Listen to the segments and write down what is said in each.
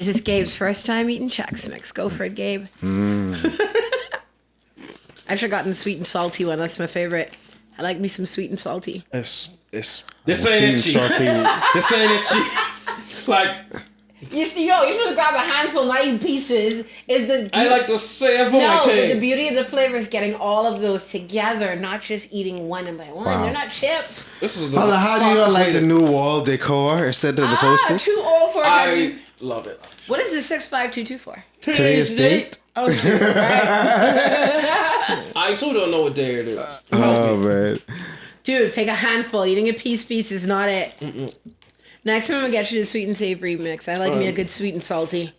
is Gabe's first time eating Chex Mix. Go for it, Gabe. I should have gotten the sweet and salty one. That's my favorite. I like me some sweet and salty. This ain't it, Chief. This ain't it, Chief. Like, you supposed to grab a handful, not eat pieces. I like to savor my but things. the beauty of the flavor is getting all of those together, not just eating one by one. Wow. They're not chips. This is the how do you like the new wall decor instead of the postage? 204. I love it. What is the 65224 for? Today's date? Oh, shoot. Right. I too don't know what day it is. Oh, man. Dude, take a handful. Eating a piece is not it. Next time I'm going to get you the sweet and savory mix. I like me a good sweet and salty.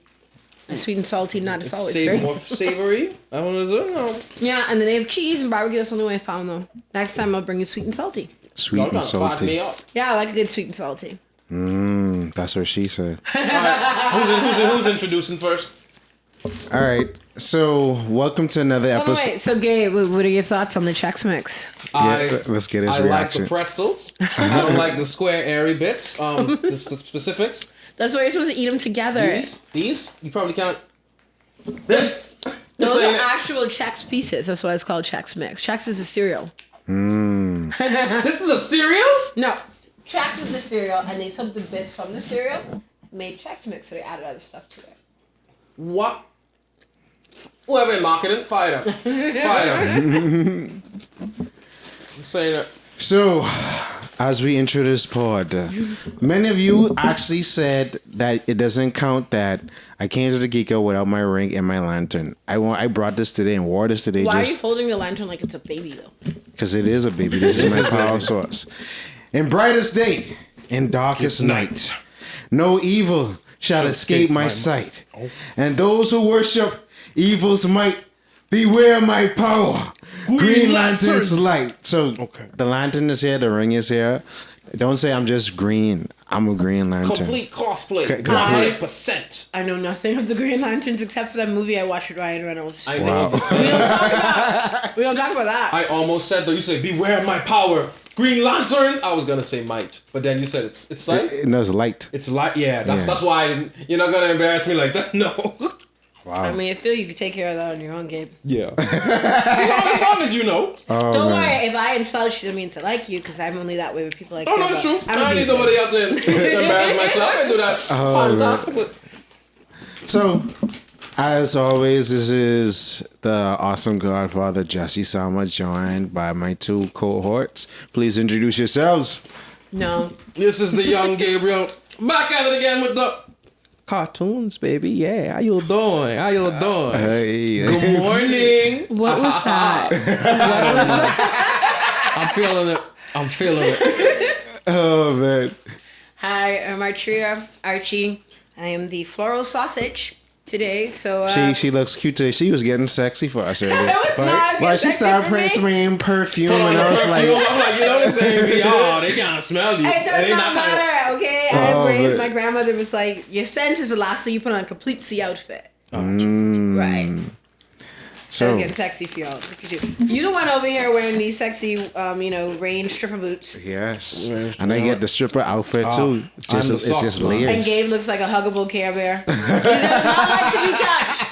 A sweet and salty, not as always great. More savory? I want to know. Yeah, and then they have cheese and barbecue. That's the only way I found though. Next time I'll bring you sweet and salty. Sweet and salty. Me up. Yeah, I like a good sweet and salty. That's what she said. All right. Who's introducing first? All right. So, welcome to another episode. Wait. So, Gabe, what are your thoughts on the Chex Mix? Let's get his reaction. I like the pretzels. I don't like the square, airy bits. The specifics. That's why you're supposed to eat them together. These, you probably can't. Those are actual Chex pieces. That's why it's called Chex Mix. Chex is a cereal. This is a cereal? No. Chex is the cereal, and they took the bits from the cereal and made Chex Mix, so they added other stuff to it. What? Whoever in marketing, fire them. Saying it. So, as we enter this pod, many of you actually said that it doesn't count that I came to the Geeko without my ring and my lantern. I brought this today and wore this today. Why are you holding the lantern like it's a baby, though? Because it is a baby. This is my power source. In brightest day, in darkest night, no evil shall escape my sight. And those who worship evil's might, beware my power. Green lantern's light. So the lantern is here, the ring is here. Don't say I'm just green. I'm a Green Lantern. Complete cosplay. 100%. I know nothing of the Green Lanterns except for that movie I watched with Ryan Reynolds. I know. We don't talk about that. I almost said though. You say beware my power. Green Lanterns. I was gonna say might, but then you said it's light. No, it's light. It's light. Yeah, that's why I didn't. You're not gonna embarrass me like that. No. Wow. I mean, I feel you could take care of that on your own, Gabe. Yeah. as long as you know. Oh, don't worry, if I insult you, I mean to like you, because I'm only that way with people like you. Oh, no, it's true. I need somebody out there to embarrass myself. I do that fantastically. So, as always, this is the awesome Godfather Jesse Sama, joined by my two cohorts. Please introduce yourselves. No. This is the young Gabriel. Back at it again with the cartoons, baby. Yeah, how you doing? Hey. Good morning. What was that? I'm feeling it. Oh, man. Hi, I'm Archie. I am the floral sausage today. So she looks cute today. She was getting sexy for us earlier. I was not. Like she started spraying perfume, and I was like, I'm like, you know, this ain't VR. They can't smell you. It does not matter, okay? My grandmother was like, your scent is the last thing you put on a complete sea outfit. Right. So I was getting sexy for y'all. Look at you. You the one over here wearing these sexy, rain stripper boots. Yes. And I get the stripper outfit too. It's just layers. And Gabe looks like a huggable Care Bear. He does not like to be touched.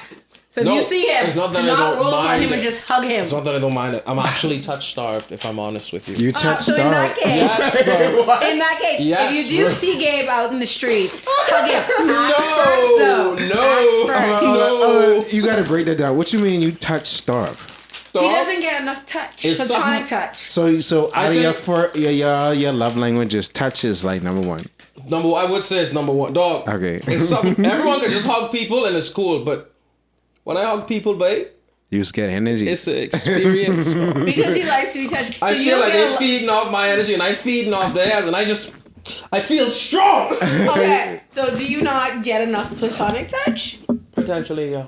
So if you see him, do not roll up on him and just hug him. It's not that I don't mind it. I'm actually touch-starved, if I'm honest with you. You touch-starved? So in that case, in that case, if you do see Gabe out in the streets, hug him. Ask first. You got to break that down. What you mean you touch-starved? He doesn't get enough touch. Platonic touch. So out of your love languages, touch is like number one. I would say it's number one. Dog. Okay. It's something, everyone can just hug people and it's cool, but when I hug people, babe, you just get energy. It's an experience. Because he likes to be touched. I feel like they're feeding off my energy and I'm feeding off theirs and I feel strong. Okay, so do you not get enough platonic touch? Potentially, yeah.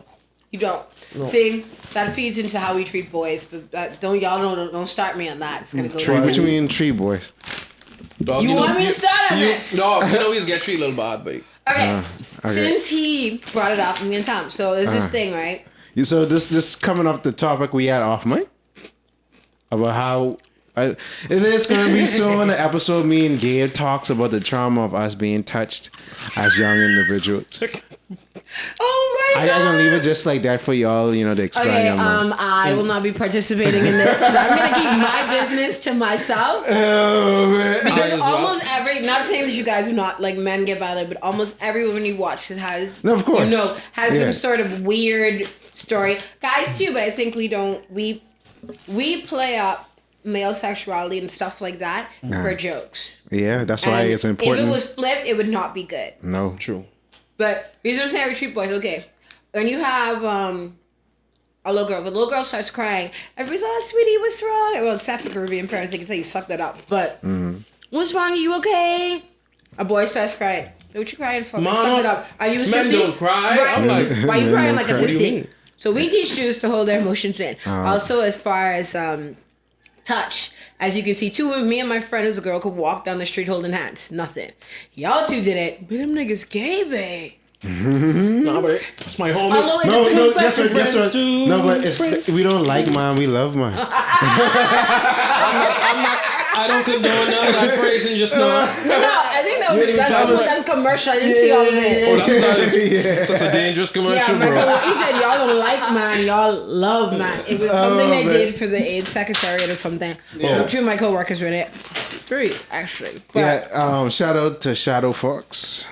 You don't. No. See, that feeds into how we treat boys, but don't start me on that. It's gonna go. What you mean, tree boys? Dog, you want me to start on this? No, you know he's get treated a little bad, babe. Okay. Since he brought it up, I'm gonna tell him. So there's this thing, right? So this coming off the topic we had off mic about how it is gonna be soon an episode me and Gabe talks about the trauma of us being touched as young individuals. Oh my I'm god. gonna leave it just like that for y'all, to explain. Okay, I will not be participating in this because I'm gonna keep my business to myself. Oh man. Because almost every, not saying that you guys are not like men get violent, but almost every woman you watch has, No, of course. has some sort of weird story. Guys too, but I think we play up male sexuality and stuff like that for jokes. Yeah, that's why And it's important. If it was flipped, it would not be good. No. True. But reason I'm saying we treat boys, okay. When you have a little girl, when the little girl starts crying, everybody's, oh, sweetie, what's wrong? Well, except for Caribbean parents, they can tell you suck that up. But what's wrong? Are you okay? A boy starts crying. What you crying for? Mom, Suck it up. Are you a sissy? Men don't cry. Right. I'm like, why are you crying like a What do you sissy? mean? So we teach dudes to hold their emotions in. Also, as far as touch, as you can see, me and my friend who's a girl could walk down the street holding hands. Nothing. Y'all two did it, but them niggas Gabe. Nah, but that's my homie. Although No, it no, depends. guess what? No, but we don't like mine, we love mine. I don't condone none of that phrasing just now. No, I think that's Jealous. commercial. I didn't see all of it. Oh, that's a dangerous commercial, Yeah, bro. he said y'all don't like man, y'all love man. It was something they man. did for the AIDS secretariat or something. Two of my coworkers read it. 3 actually. But, Yeah, shout out to Shadow Fox.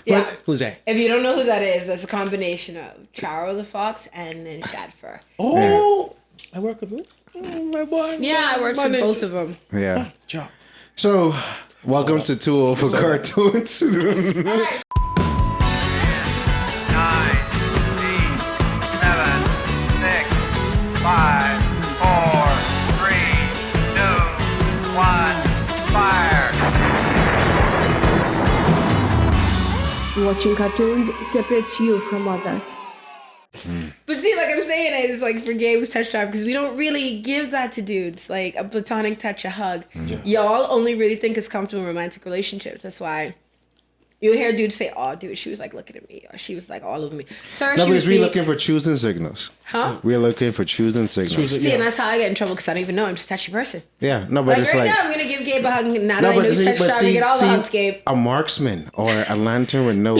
yeah. Who's that? If you don't know who that is, that's a combination of Charo the Fox and then Shadfer. Oh, I work with him. Oh, my boy. Yeah, I worked My with ninja. both of them. Yeah. Job. So, welcome to 2 for Cartoons. All right. 9, 8, 7, 6, 5, 4, 3, 2, 1, fire. Watching cartoons separates you from others. But see, like I'm saying, it's like for Gabe's touch time because we don't really give that to dudes, like a platonic touch, a hug. Y'all only really think it's comfortable in romantic relationships. That's why you hear dudes say, "Oh, dude, she was like looking at me," or "She was like all over me." Sorry, No, she was because we're being... looking for choosing signals. Huh? We're looking for choosing signals. See, and that's how I get in trouble because I don't even know I'm just a touchy person. Yeah, no, but Like it's right like... now, I'm gonna give Gabe a hug. And now that No, I know but he's touch time, I get all the hugs, Gabe. a marksman or a lantern would know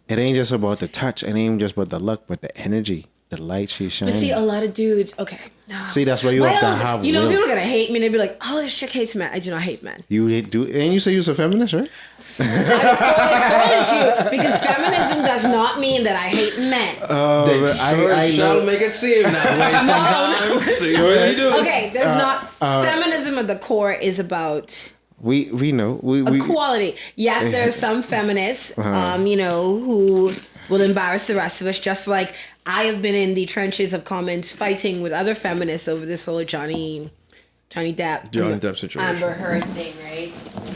it ain't just about the touch. It ain't just about the look, but the energy, the light she's shining. But see, a lot of dudes. Okay, no. See, that's why you have to have You know, will. people are gonna hate me. and They'll be like, "Oh, this chick hates men." I do not hate men. You do, and you say you're a feminist, right? I told you because feminism does not mean that I hate men. They but I shall know. make it seem that way sometimes. See what you do. Okay, there's not feminism at the core is about We know we equality. Yes, there are some feminists, who will embarrass the rest of us. Just like I have been in the trenches of comments fighting with other feminists over this whole Johnny Depp situation. Amber Heard thing, right?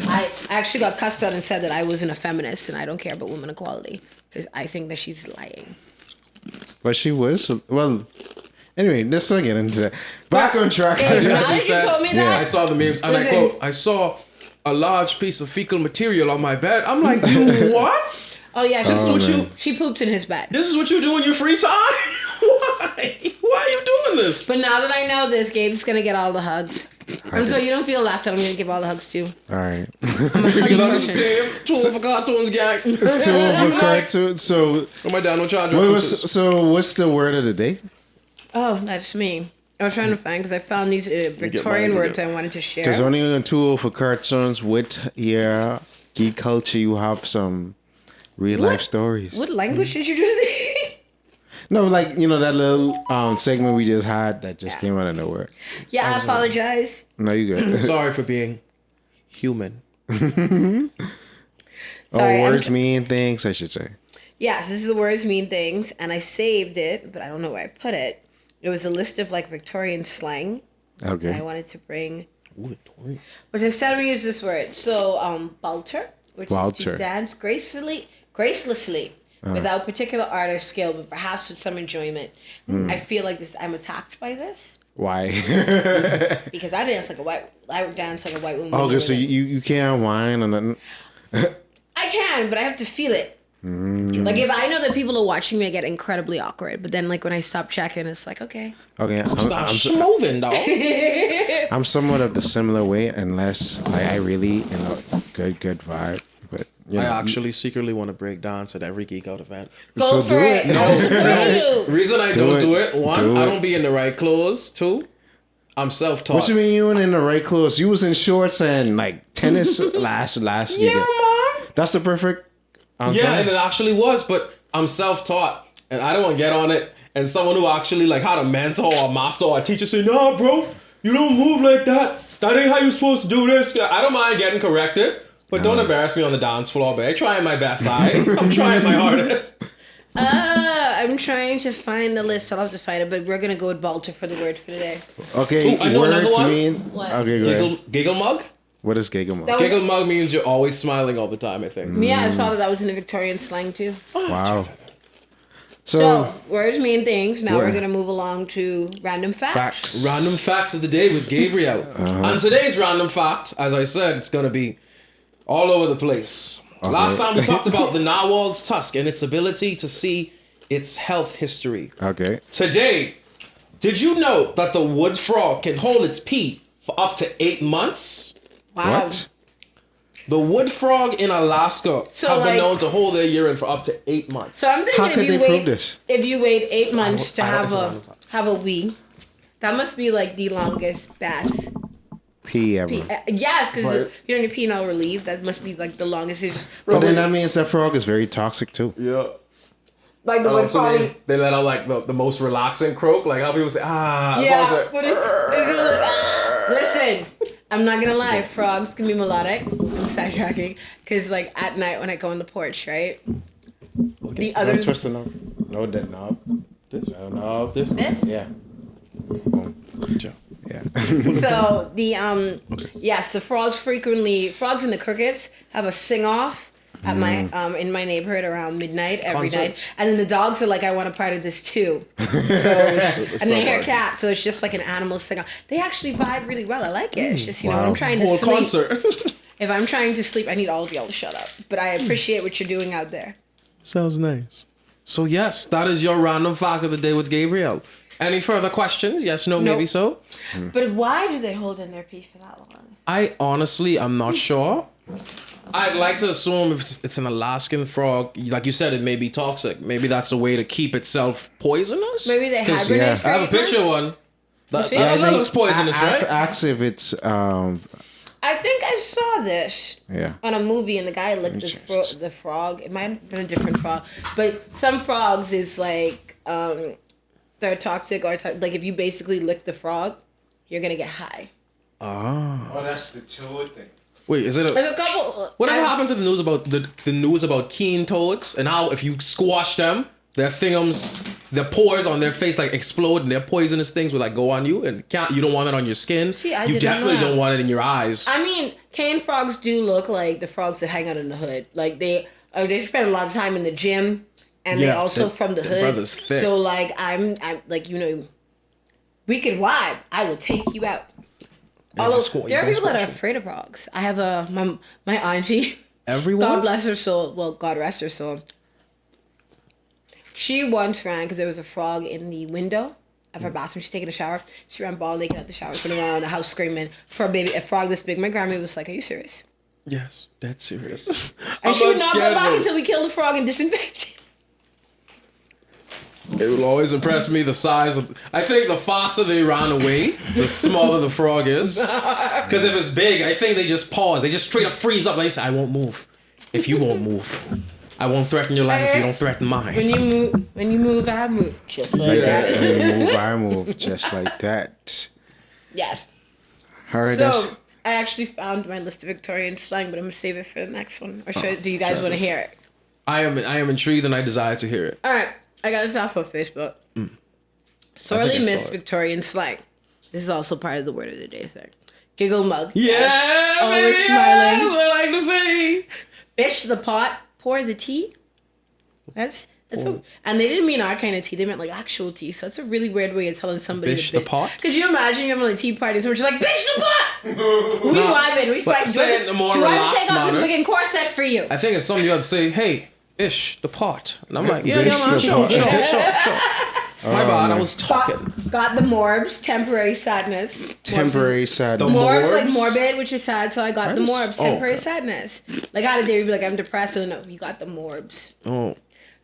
I actually got cussed out and said that I wasn't a feminist and I don't care about women equality because I think that she's lying. But she was well. Anyway, let's not get into that. Back on track. Hey, As now he that you said, told me that, I saw the memes and Listen. I quote, I saw a large piece of fecal material on my bed. I'm like, you what? oh yeah, This is what man. she pooped in his bed. This is what you do in your free time? Why? Why are you doing this? But now that I know this, Gabe's gonna get all the hugs. And so you don't feel left out, I'm gonna give all the hugs too. All right. I'm a huggy person. Damn, 2 for cartoons, gang. It's 2 for cartoons. So, Oh my dad, no charge. what's the word of the day? Oh, that's me. I was trying to find because I found these Victorian mine, words I wanted to share. Because only on 2 for cartoons with your geek culture, you have some real life stories. What language did you just? No, like that little segment we just had that just came out of nowhere. Yeah, I apologize. No, you good. Sorry for being human. Sorry, words mean things, I should say. Yes, this is the words mean things, and I saved it, but I don't know where I put it. It was a list of like Victorian slang. Okay. I wanted to bring, Ooh, Victoria. which instead we use this word. So, balter, which is Balter. to dance gracelessly, without particular art or skill, but perhaps with some enjoyment. I feel like I'm attacked by this Why? because I dance like a white woman. Okay, so you can't whine or nothing. I can, but I have to feel it. Like if I know that people are watching me, I get incredibly awkward. But then, like when I stop checking, it's like okay. Okay, Stop schmoving, dog. I'm somewhat of the similar way, unless I really good vibe. But I actually secretly want to break dance at every Geek Out event. Go So for do it. it. No, for you. Reason I Do don't it. do it, one, Do I it. don't be in the right clothes. Two, I'm self-taught. What you mean you in the right clothes? You was in shorts and like tennis last Yeah, year. mom. That's the perfect answer. Yeah, and it actually was, but I'm self-taught, and I don't want to get on it. And someone who actually like had a mentor or a master or a teacher say, "Nah, bro, you don't move like that. That ain't how you supposed to do this." I don't mind getting corrected, but don't embarrass me on the dance floor, babe. Trying my best, I'm trying my hardest. I'm trying to find the list. I'll have to find it, but we're gonna go with Balter for the word for today. Okay, Ooh, I know another words one. mean. What? Okay, go ahead. Giggle mug? What is giggle mug? That was- Giggle mug means you're always smiling all the time, I think. Yeah, I saw that was in the Victorian slang too. Wow. So So, words mean things. Now Word. we're gonna move along to random facts. facts. Random facts of the day with Gabriel. And today's random fact, as I said, it's going to be all over the place. Last time we talked about the narwhal's tusk and its ability to see its health history. Okay. Today, did you know that the wood frog can hold its pee for up to 8 months? Wow. What? The wood frog in Alaska So, have been like- known to hold their urine for up to 8 months. So I'm thinking How could if you they prove wait, this? if you wait 8 months to I don't- have it's a a random fact. have a wee, that must be like the longest bass. Pee ever. Yes, because Right. you don't need pee no relief. That must be like the longest. It's just But then that means that frog is very toxic too. Yeah. like the wood Also frog. means they let out like the most relaxing croak, like how people say, ah. Yeah. frogs are- what listen, I'm not gonna lie. Frogs can be melodic. I'm sidetracking because like at night when I go on the porch, right? The other Don't twist the knob. No, that knob. This. Knob. This. This? Yeah. Boom. Yeah. So the yes, the frogs and the crickets have a sing off at my in my neighborhood around midnight every Concert. night, and then the dogs are like, I want a part of this too. So and they hear cats, so it's just like an animal sing off. They actually vibe really well. I like it. It's just when I'm trying to Whole sleep. concert. If I'm trying to sleep, I need all of y'all to shut up. But I appreciate what you're doing out there. Sounds nice. So yes, that is your random fact of the day with Gabriel. Any further questions? Yes, no, maybe Nope. so. But why do they hold in their pee for that long? I honestly, I'm not sure. I'd like to assume if it's an Alaskan frog, like you said, it may be toxic. Maybe that's a way to keep itself poisonous. Maybe they 'Cause, hibernate. yeah. For I have a 8 picture of months? one. That, see? that, Yeah, that looks poisonous, right? Ask if it's I think I saw this. yeah. On a movie, and the guy licked the frog. It might have been a different frog, but some frogs is like they're toxic or like if you basically lick the frog, you're gonna get high. Oh, that's the toad thing. Wait, is it a... There's a couple. Whatever happened to the news about the news about keen toads and how if you squash them, their thingums, their pores on their face like explode and their poisonous things will like go on you and you don't want it on your skin. See, I you didn't know definitely that. don't want it in your eyes. I mean, cane frogs do look like the frogs that hang out in the hood. Like they spend a lot of time in the gym, and they Yeah, also they- from the their hood. brother's thick. So like I'm like we could vibe. I will take you out. Although squat- there are don't people that are squash them. afraid of frogs. I have my auntie. Everyone? God bless her soul. Well, God rest her soul. She once ran because there was a frog in the window of her bathroom. She's taking a shower. She ran ball naked out the shower, running around the house screaming for a frog this big. My grandma was like, "Are you serious?" Yes, that's serious. And she would not go back until we killed the frog and disinfected it. It will always impress me the size of. I think the faster they run away, the smaller the frog is. Because if it's big, I think they just pause. They just straight up freeze up. They say, "I won't move. If you won't move, I won't threaten your life if you don't threaten mine." When you move, I move. Just like that. I move just like that. Yes. Alright, that's So I actually found my list of Victorian slang, but I'm gonna save it for the next one. Or do you guys want to hear it? I am intrigued and I desire to hear it. All right, I got this off of Facebook. I Sorely think I saw missed it. Victorian slang. This is also part of the word of the day thing. Giggle mug. Yeah, Always baby, smiling. That's what I like to see. Bish the pot, pour the tea. That's and they didn't mean our kind of tea. They meant like actual tea. So that's a really weird way of telling somebody. Bish to the pot? Could you imagine you're having a tea party and someone's just like, bish the pot? We vibing, we but fight. say it in a more Do I have to relaxed take off this manner. wicked corset for you? I think it's something you have to say, "Hey, ish the pot," and I'm like, "Yeah, Bish yeah, man, the sure, pot. sure, sure, sure." My bad, I was talking. Got the morbs, temporary sadness. Temporary sadness. Morbs like Morbs? morbid, which is sad, so I got the morbs, temporary okay. sadness. Like how did they be like, I'm depressed? So no, you got the morbs. Oh.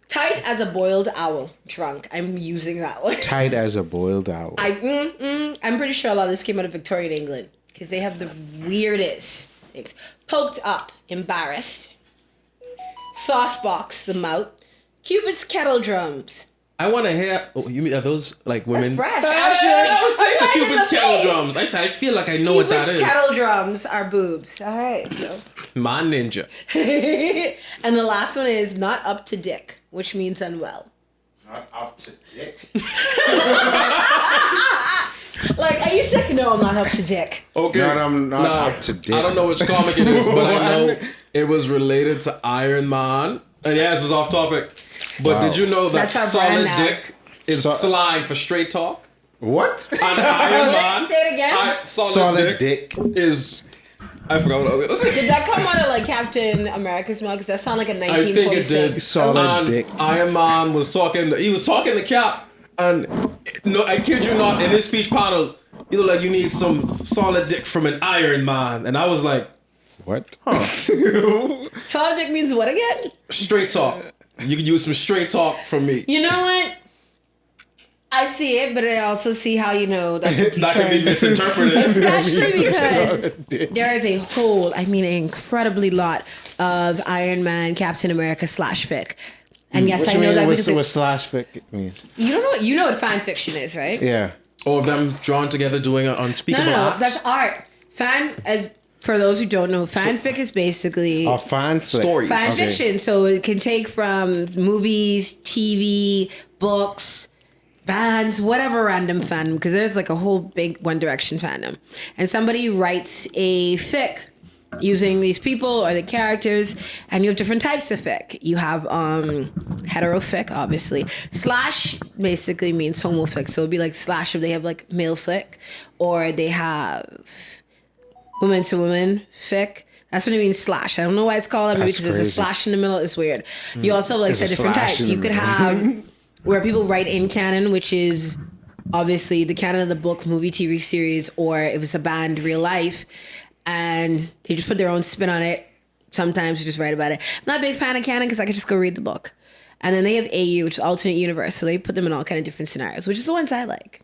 Tight as a boiled owl. Drunk. I'm using that one. Tight as a boiled owl. I'm pretty sure a lot of this came out of Victorian England because they have the weirdest things. Poked up, embarrassed. Sauce box, the mouth. Cupid's kettle drums. I want to hear. Oh, you mean are those like women? Breast, I actually. was thinking Right in Cupid's the kettle face. drums. I said I feel like I know what that Cupid's is. kettle drums are boobs. All right. So. My ninja. And the last one is not up to dick, which means unwell. Not up to dick. Like, are you sick? No, I'm not up to dick. Okay. No, I'm not up to date. I don't know which comic it is, but I know it was related to Iron Man. And yeah, this is off topic. But Wow. did you know that That's our brand solid now. dick is slang for straight talk? What? And Iron Man. Say it again. Solid dick is. I forgot what I was going to say. Did that come out of like Captain America's mouth? Because that sounded like a I think it 1946. did. Solid And dick. Iron Man was talking. He was talking to Cap, and no, I kid you not. In his speech panel, he looked like you need some solid dick from an Iron Man, and I was like, What? Solid dick means what again? straight talk. You could use some straight talk from me. You know what? I see it, but I also see how that could be That can be turned. misinterpreted. Especially because dick. there is a whole, I mean, an incredibly lot of Iron Man, Captain America / fic. And yes, What I you know mean? that What's because what slash fic means? you don't know what know what fan fiction is, right? Yeah. Or them drawn together doing an unspeakable No, acts. that's art. For those who don't know, fanfic is basically A fan flick. Stories. fan Okay. fiction. So it can take from movies, TV, books, bands, whatever random fandom, because there's like a whole big One Direction fandom. And somebody writes a fic using these people or the characters, and you have different types of fic. You have hetero fic, obviously. Slash basically means homo fic. So it'd be like slash if they have like male fic, or they have woman to woman fic. That's what it means, slash. I don't know why it's called that. Maybe That's because there's a crazy. slash in the middle. It's weird. You also have like There's a different slash types. in the You could middle. have where people write in canon, which is obviously the canon of the book, movie, TV series, or if it's a band, real life, and they just put their own spin on it. Sometimes you just write about it. I'm not a big fan of canon because I could just go read the book. And then they have AU, which is alternate universe, so they put them in all kind of different scenarios, which is the ones I like.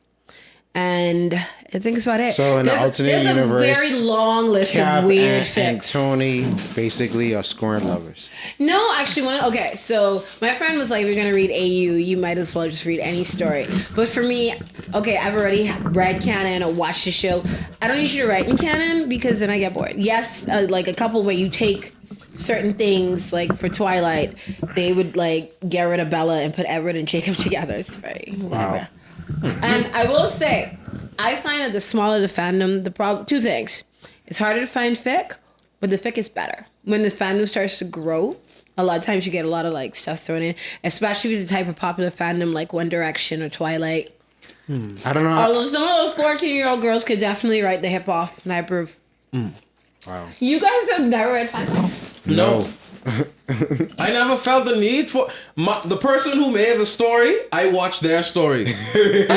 And I think that's about it. So in the alternate there's universe, a very long list Cap of weird and fics. Tony basically are scorn lovers. No, actually, okay, so my friend was like, if you're going to read AU, you might as well just read any story. But for me, okay, I've already read canon or watched the show. I don't need you to write in canon because then I get bored. Yes, like a couple where you take certain things, like for Twilight, they would like get rid of Bella and put Edward and Jacob together. It's very, whatever. And I will say, I find that the smaller the fandom, the problem, two things. It's harder to find fic, but the fic is better. When the fandom starts to grow, a lot of times you get a lot of like stuff thrown in, especially if it's a type of popular fandom like One Direction or Twilight. I don't know. Although some of those 14-year-old girls could definitely write the hip hop, and I approve. Wow. You guys have never read fan. No. I never felt the need for the person who made the story. I watched their story. If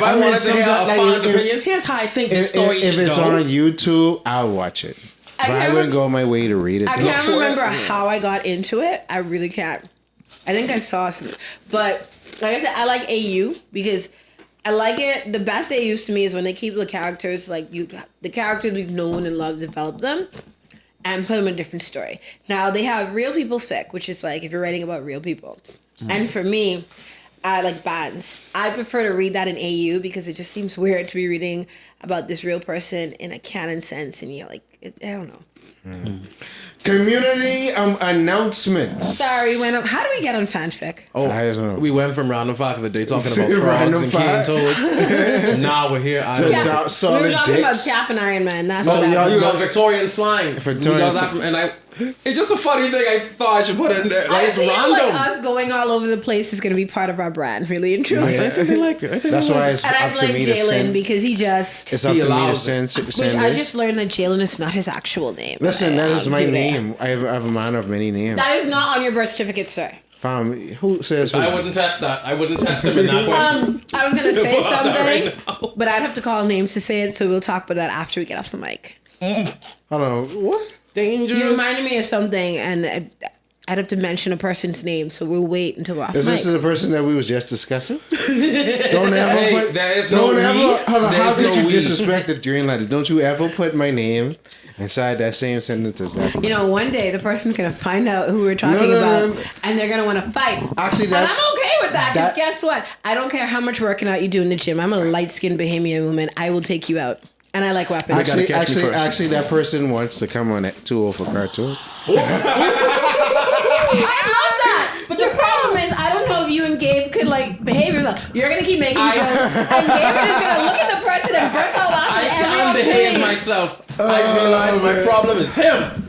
I wanted to hear a sometimes, like, fan's if- opinion, here's how I think the If, story if should it's go. on YouTube, I'll watch it. But I can't wouldn't go my way to read it. I though. can't for it. remember how I got into it. I really can't. I think I saw something. But like I said, I like AU because I like it. The best AUs to me is when they keep the characters the characters we've known and loved, develop them, and put them in a different story. Now they have real people fic, which is like if you're writing about real people. And for me, I like bands. I prefer to read that in AU because it just seems weird to be reading about this real person in a canon sense, and you're like, I don't know. Community announcements. Sorry, how do we get on fanfic? Oh, I don't know. we went from random fact of the day talking about frogs Random and cane fact. toads. And now we're here. Turns I out we solid were talking dicks. about Cap and Iron Man. That's Oh, what y'all- you I got Victorian slang. Victorian We got that slang. from, and it's just a funny thing I thought I should put in there. Like, it's feel random. like us going all over the place is going to be part of our brand, really and truly. I think they like it. I think That's they like why it. it's And I up to blame me to Jalen send. because he just... It's up He to me to allows send. it. Which send I this. just learned that Jalen is not his actual name. Listen, that is my Today. name. I have a man of many names. That is not on your birth certificate, sir. Who says who? I wouldn't test that. I wouldn't test him in that question. I was gonna say Put on that something, right now. but I'd have to call names to say it, so we'll talk about that after we get off the mic. Hold on. What? Dangerous. You reminded me of something, and I'd have to mention a person's name, so we'll wait until we're off Is the this mic. the person that we was just discussing? Don't ever Hey, put. there is don't no ever. we. Hold on, how There's could no you we. disrespect the dream letter? Don't you ever put my name inside that same sentence as that? You know, one day the person's gonna find out who we're talking No, about, no. and they're gonna want to fight. Actually, And I'm okay with that, because that- guess what? I don't care how much working out you do in the gym. I'm a light-skinned Bahamian woman. I will take you out. And I like weapons. Actually, catch me first. actually, that person wants to come on it 2 for cartoons. I love that. But the problem is, I don't know if you and Gabe could like behave yourself. You're gonna keep making jokes, and Gabe is just gonna look at the person and burst out laughing. I every can't behave opportunity. myself. I realize my problem is him.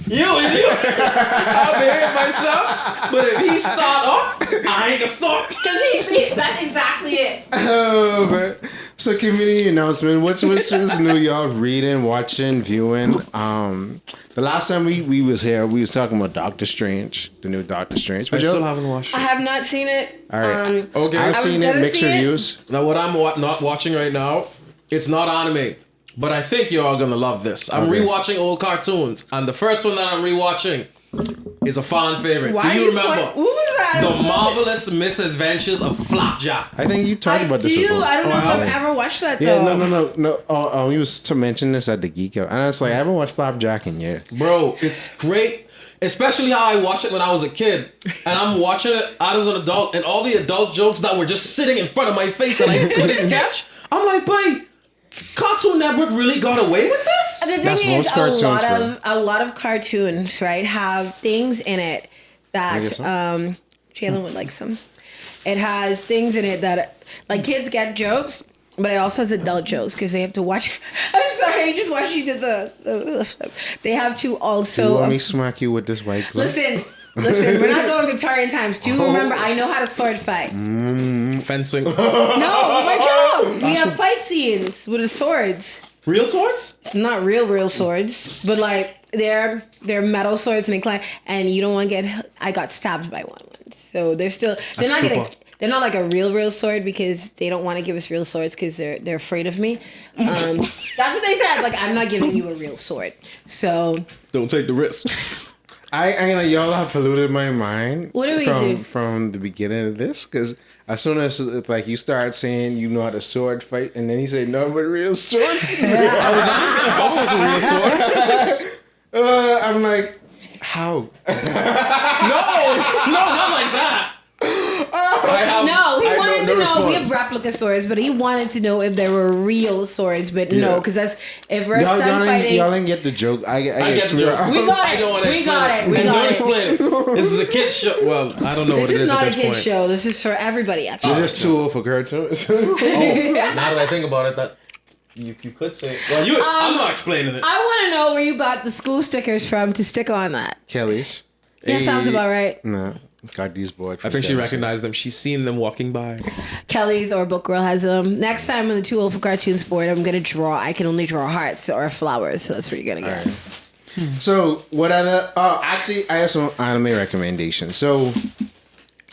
You. I'll behave myself, but if he start up, I ain't gonna stop. Because that's exactly it. Oh, man. So community announcement. What's new, y'all? Reading, watching, viewing. The last time we was here, we was talking about Doctor Strange, the new Doctor Strange. I But still yo, haven't watched I it. have not seen it. all right. Okay. I've was seen it, gonna mixed see it. reviews. Now, what I'm not watching right now, it's not anime, but I think you're all gonna love this. I'm Okay. rewatching old cartoons, and the first one that I'm rewatching is a fan favorite. Why Do are you remember What was that? The Marvelous Misadventures of Flapjack? I think you talked about this before. I don't know if Oh, I've ever watched that though. Yeah, no. You was to mention this at the Geek Out, and I was like, I haven't watched Flapjack in years. Bro, it's great. Especially how I watched it when I was a kid. And I'm watching it as an adult, and all the adult jokes that were just sitting in front of my face that I couldn't catch. I'm like, boy, Cartoon Network really got away with this? The thing That's is, most cartoons, a lot of cartoons, right, have things in it that Jalen would like some. It has things in it that like kids get jokes, but it also has adult jokes because they have to watch. I'm sorry, I just watched you do they have to also. You want me smack you with this white glove? Listen, we're not going Victorian times. Do you remember? I know how to sword fight. Fencing. No, my job. We have fight scenes with the swords. Real swords? Not real swords, but like they're metal swords and they climb. And you don't want to get. I got stabbed by one once, so they're still. They're not trooper. gonna. They're not like a real sword because they don't want to give us real swords because they're afraid of me. That's what they said. Like I'm not giving you a real sword. So Don't take the risk. I know y'all have polluted my mind. What do we do? From the beginning of this? Because as soon as it's like you start saying you know how to sword fight, and then he said no, but real swords. I was asking if I was a real sword. I'm like, how? No, not like that. no, he wanted to know. response. We have replica swords, but he wanted to know if there were real swords. But no, because that's if we're Y'all, stunt fighting. y'all didn't get the joke. I get the joke. We got I it. don't want to We explain got it. it. We And got don't it. explain it. This is a kid's show. Well, I don't know This what it is is at not a this kid's point. show. This is for everybody. Actually, You're just too old for cartoons. Now that I think about it, that you could say. Well, I'm not explaining it. I want to know where you got the school stickers from to stick on that. Kelly's. Yeah, sounds Hey. about right. No, got these bored. I think she recognized them. She's seen them walking by. Kelly's or Book Girl has them. Next time on the Too Old for Cartoons board, I'm gonna draw. I can only draw hearts or flowers, so that's what you're gonna get. So what other? Oh, actually, I have some anime recommendations. So,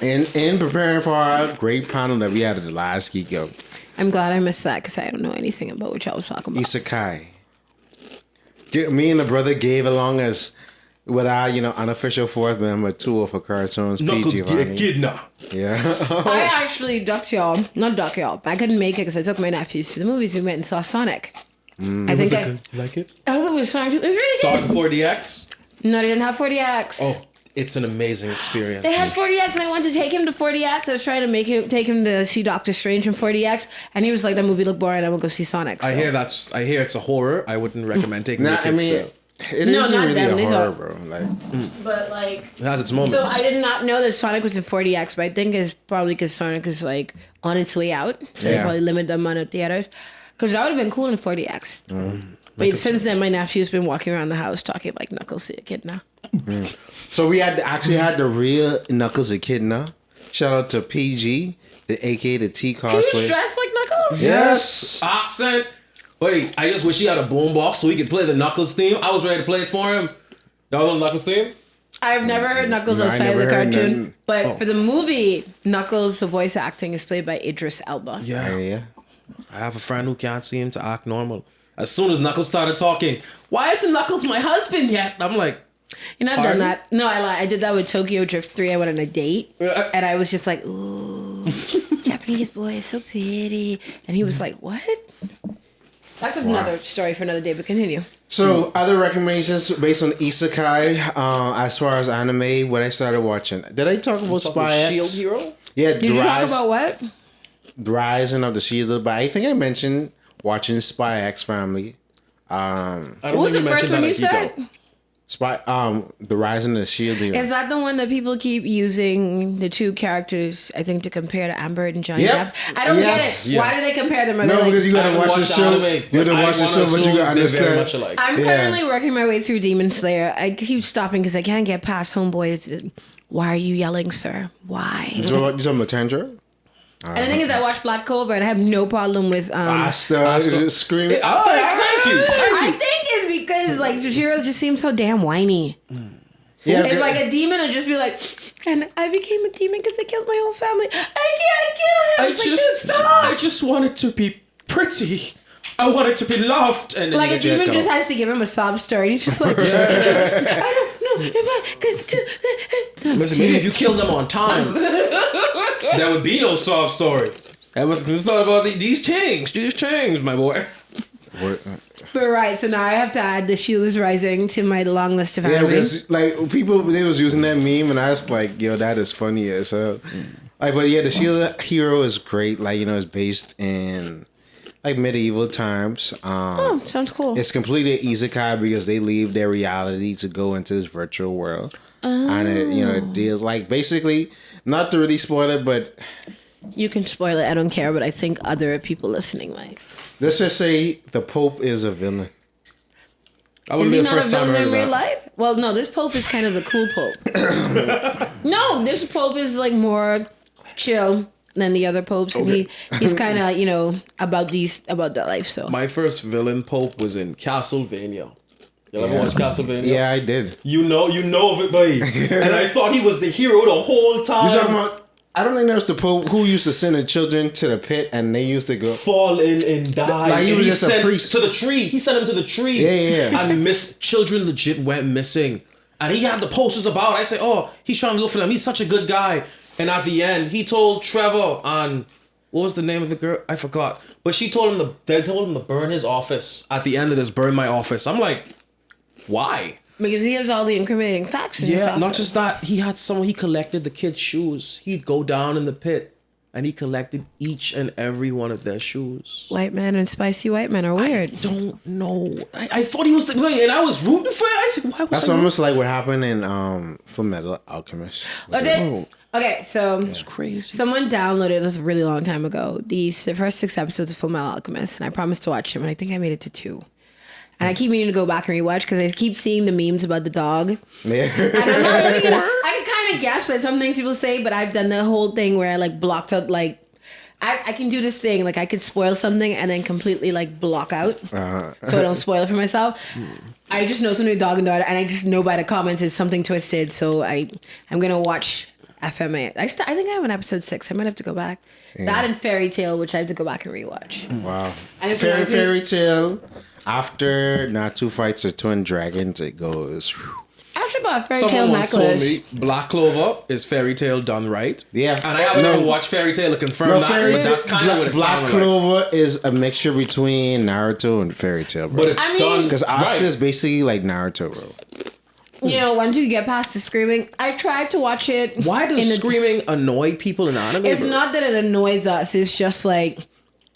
in preparing for our great panel that we had at the last Geek Out, I'm glad I missed that because I don't know anything about what y'all was talking about. Isekai. Me and the brother gave along as with our unofficial fourth member, 2 for cartoons. Knuckles PG get a kid now. Yeah. I actually not ducked y'all. I couldn't make it because I took my nephews to the movies. We went and saw Sonic. I think You like it? Oh, it was Sonic. It was really Saw good. it in 4DX? No, they didn't have 40X. Oh, it's an amazing experience. They had 40X, and I wanted to take him to 40X. I was trying to take him to see Doctor Strange in 40X, and he was like, "That movie looked boring. I won't go see Sonic." So. I hear it's a horror. I wouldn't recommend taking Nah, your I kids mean, to. it No, isn't not really them, a they horror, thought- bro. Like, But like, It has its so moments. I did not know that Sonic was in 40X, but I think it's probably because Sonic is like on its way out, so they Yeah. probably limit the amount of theaters. Because that would have been cool in 40X. But since then, my nephew's been walking around the house talking like Knuckles the kid now. so we actually had the real Knuckles Echidna. Shout out to PG, the AK, the T He was cosplay. dressed like Knuckles. Yes. Accent. Wait, I just wish he had a boombox so he could play the Knuckles theme. I was ready to play it for him. Y'all know the Knuckles theme? I've never heard Knuckles No, I outside of the never heard cartoon, none. but for the movie, Knuckles, the voice acting is played by Idris Elba. Yeah. Yeah. I have a friend who can't seem to act normal. As soon as Knuckles started talking, why isn't Knuckles my husband yet? I'm like, You know, I've done that. No, I lied. I did that with Tokyo Drift 3. I went on a date, and I was just like, ooh, Japanese boy is so pretty. And he was like, what? That's another story for another day, but continue. So, other recommendations based on isekai, as far as anime, what I started watching. Did I talk about Spy X? Shield Hero? Yeah, Did you talk about what? the Rising of the Shield, but I think I mentioned watching Spy X Family. I don't What was think the first mentioned one you that at said? Kiko. The Rising of the Shield Hero. Is that the one that people keep using the two characters, I think, to compare to Amber and Johnny Yep. Depp? I don't Yes. get it. Why do they compare them? Are No, they like, because you gotta haven't watch the watched show. anime, You gotta but watch the I show, wanna but you assume gotta they're very understand. much alike. I'm Yeah. currently working my way through Demon Slayer. I keep stopping because I can't get past Homeboys. Why are you yelling, sir? Why? You talking about Tandra? And the thing is, I watched Black Clover and I have no problem with. Asta is just screaming. Oh, thank you. I think it's because like Shiro just seems so damn whiny. Yeah, It's like a demon would just be like, and I became a demon because I killed my whole family. I can't kill him. It's like, dude, stop. I just want it to be pretty. I want it to be loved. And then Like you a get demon cut just off. has to give him a sob story. And he's just like, I don't know if I could do. Listen, maybe if you killed them on time, there would be no sob story. I was thought about these things, my boy. But right, so now I have to add The Shield is Rising to my long list of Yeah, anime. because like people they was using that meme, and I was like, "Yo, that is funny as hell." Like, but yeah, the Shield Hero is great. Like, you know, it's based in like medieval times. Oh, sounds cool. It's completely isekai because they leave their reality to go into this virtual world, and it deals like basically not to really spoil it, but You can spoil it. I don't care, but I think other people listening might. let's just say the Pope is a villain. I Is wouldn't he be the not a first time I villain heard in real of that. life? Well, no, this Pope is kind of the cool Pope. No, this Pope is like more chill than the other popes, and he's kind of about that life. So My first villain pope was in Castlevania. You ever watch Castlevania? Yeah, I did. You know of it, babe. And I thought he was the hero the whole time. You talking about? I don't think there was the Pope who used to send the children to the pit, and they used to go. Fall in and die. Like he And was just a sent priest. to the tree. He sent him to the tree. Yeah. And children legit went missing. And he had the posters about. I said, oh, he's trying to look for them. He's such a good guy. And at the end, he told Trevor on what was the name of the girl? I forgot. But they told him to burn his office. At the end of this, burn my office. I'm like, why? because he has all the incriminating facts in his Yeah, office. not just that. He collected the kids' shoes. He'd go down in the pit and he collected each and every one of their shoes. White men and spicy white men are weird. Don't know. I thought he was the guy, and I was rooting for it. I said, why was That's I almost like what happened in Full Metal Alchemist. Okay, so It's crazy. someone downloaded this a really long time ago the first 6 episodes of Full Metal Alchemist, and I promised to watch them, and I think I made it to 2. And I keep meaning to go back and rewatch because I keep seeing the memes about the dog. Yeah. And I'm not really gonna, I can kind of guess what some things people say, but I've done the whole thing where I like blocked out like I can do this thing like I could spoil something and then completely like block out so I don't spoil it for myself. I just know something with dog and daughter, and I just know by the comments it's something twisted. So I'm gonna watch FMA. I think I have an episode 6. I might have to go back. That and Fairy Tale, which I have to go back and rewatch. Wow. And if you want to- Fairy Tale. After Natu fights the twin dragons, it goes. I should buy a Fairy Tale Someone once told necklace. me Black Clover is Fairy Tale done right. Yeah. And I haven't even watched Fairy Tale to confirm No, that, Fairy but Tale. that's kind of what it Black sounded like. Clover is a mixture between Naruto and Fairy Tale, bro. But it's I mean- done Because Asta is right. basically like Naruto, bro. Once you get past the screaming, I tried to watch it. Why does in the- screaming annoy people in anime? It's bro? not that it annoys us. It's just like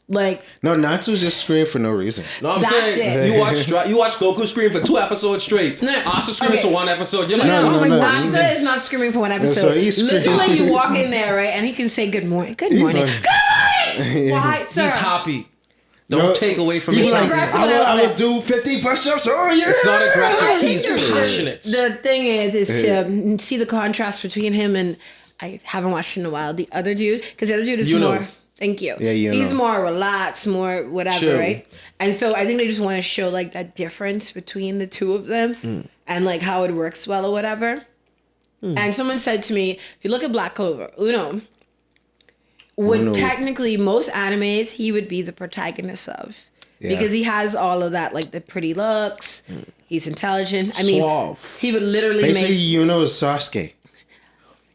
No, Natsu's just screaming for no reason. No, I'm That's saying it. you watch Goku scream for 2 episodes straight. No, Asta screams okay. for 1 episode. You're like, No, oh no, my no. god, Asta is not screaming for one episode. so he's screaming. Literally, you walk in there, right, and he can say good morning. Good morning. He's Good morning. Why, sir? He's happy. Don't take away from He's his like, aggressive, I I love will it. do 50 push-ups. Oh, yeah. It's not aggressive. He's Yeah. passionate. The thing is to see the contrast between him and I haven't watched in a while. The other dude, because the other dude is You more. know. Thank you. Yeah, you He's know. more relaxed, more whatever, Chill. right? And so I think they just want to show like that difference between the two of them and like how it works well or whatever. And someone said to me, if you look at Black Clover, Uno would technically most animes he would be the protagonist of. Yeah. Because he has all of that, like the pretty looks. He's intelligent. I mean, Suave. he would literally basically, Yuno is Sasuke.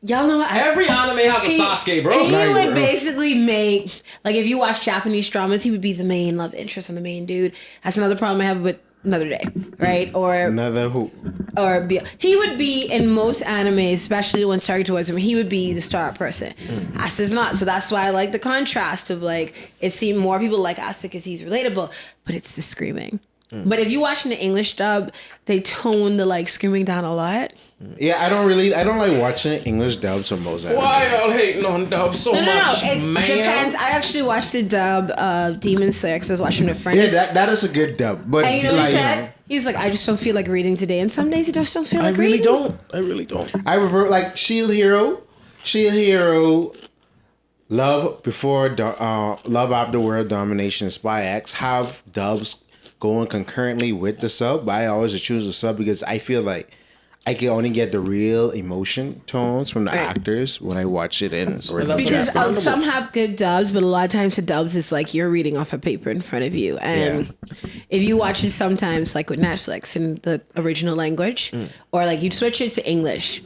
Y'all know every anime has a Sasuke, bro. He would basically make, like, if you watch Japanese dramas, he would be the main love interest and the main dude. That's another problem I have with Another Day, right? Or another who? Or he would be in most animes, especially when starting towards him. He would be the star person. Asta is not, so that's why I like the contrast of like it seemed more people like Asta because he's relatable, but it's the screaming. But if you watch in the English dub, they tone the like screaming down a lot. Yeah, I don't like watching English dubs on most anime. Why y'all hating on dubs so much, It man? depends. I actually watched the dub of Demon Slayer because I was watching with friends. Yeah, that is a good dub. But and you know what he said? He's like, I just don't feel like reading today. And some days I just don't feel like reading. I really don't. I revert like Shield Hero, Love Before, Love After World Domination, and Spy X have dubs going concurrently with the sub, but I always choose the sub because I feel like I can only get the real emotion tones from the actors when I watch it in original. Because some have good dubs, but a lot of times the dubs is like you're reading off a paper in front of you. And if you watch it sometimes, like with Netflix in the original language, or like you switch it to English,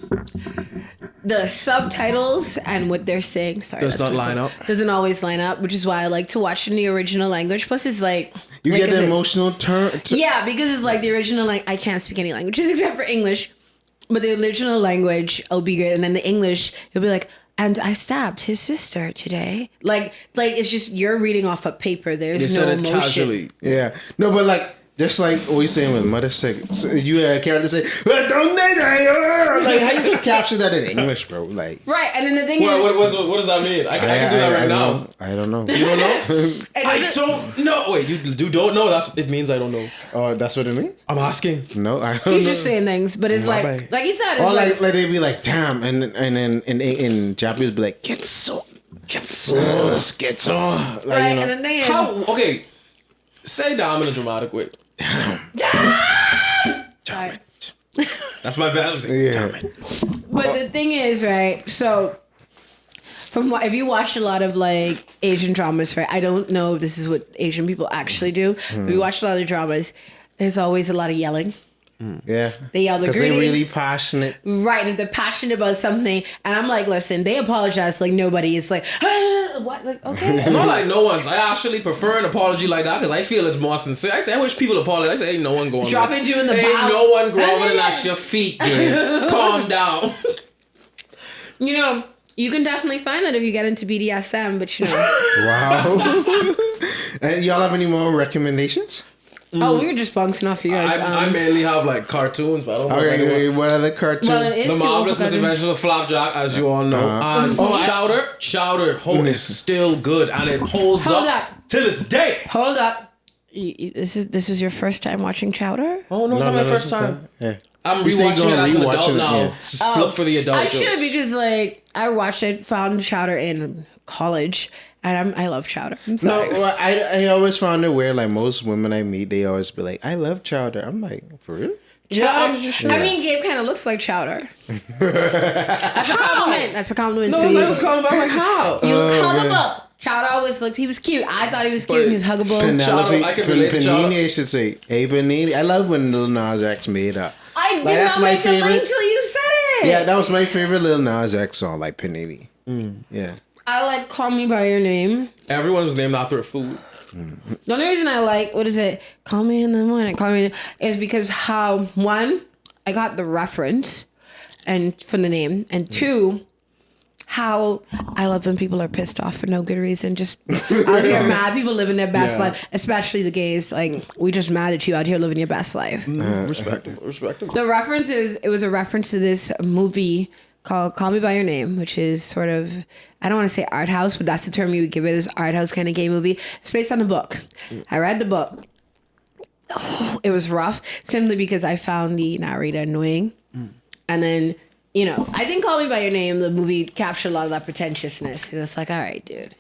the subtitles and what they're saying doesn't always line up, which is why I like to watch in the original language. Plus it's like you get the emotional turn. Yeah, because it's like the original, like I can't speak any languages except for English, but the original language will be good, and then the English it'll be like, and I stabbed his sister today. Like it's just you're reading off a paper. There's no emotion. Casually. Yeah, no, but like. Just like what we saying with mother sick, you had a character say, well, don't they? Like, how you gonna capture that in English, bro? Like, right, and then the thing is, what does that mean? I can do that right now. I don't know. You don't know? I don't know. Wait, you don't know? It means I don't know. Oh, that's what it means? I'm asking. No, I don't know. He's just saying things, but it's like he said, it's like they'd be like, damn, and then in Japanese be like, getso. Like, right, you know. And the thing is, okay, say damn in a dramatic way. Damn it. That's my bad. Damn it. But the thing is, right, so if you watch a lot of like Asian dramas, right, I don't know if this is what Asian people actually do. If you watch a lot of dramas, there's always a lot of yelling. Yeah. They yell the greetings. Because they're really passionate. Right. And they're passionate about something. And I'm like, listen, they apologize like nobody. It's like, what? Like, okay. Not like no one's. I actually prefer an apology like that because I feel it's more sincere. I wish people apologize. I say, ain't no one going dropping you in the bow. Ain't no one groveling at your feet, dude. Calm down. You know, you can definitely find that if you get into BDSM, but you know. Wow. And y'all have any more recommendations? Oh, we were just bouncing off you guys. I mainly have like cartoons, but I don't know. Okay, what other cartoons? Well, The Marvelous Misadventures of Flapjack, as you all know. And Chowder is still good, and it holds up to this day. Hold up. This is your first time watching Chowder? Oh no, it's not my first time. Yeah. I'm rewatching it as an adult now. Yeah. Just look for the adult. I should because like I watched it, found Chowder in college. And I love Chowder. I'm sorry. No, well, I always found it weird. Like most women I meet, they always be like, "I love Chowder." I'm like, for real? I mean, Gabe kind of looks like Chowder. That's a compliment. That's a compliment. No, I was calling about like how you look huggable. Chowder always looked. He was cute. I thought he was cute. He was huggable. Panini, I should say. Hey, Panini. I love when Lil Nas X made up. I did not make the link until you said it. Yeah, that was my favorite Lil Nas X song, like Panini. Yeah. I like Call Me By Your Name. Everyone was named after a food. The only reason I like, Call Me in the Morning, Call Me, is because how, one, I got the reference and from the name, and two, how I love when people are pissed off for no good reason, just out here mad. People living their best life, especially the gays. Like, we just mad at you out here living your best life. Respectable. The reference it was a reference to this movie called Call Me By Your Name, which is sort of, I don't want to say art house, but that's the term you would give it, is art house kind of gay movie. It's based on a book. I read the book. Oh, it was rough, simply because I found the narrator annoying. And then, you know, I think Call Me By Your Name, the movie captured a lot of that pretentiousness. And it's like, all right, dude.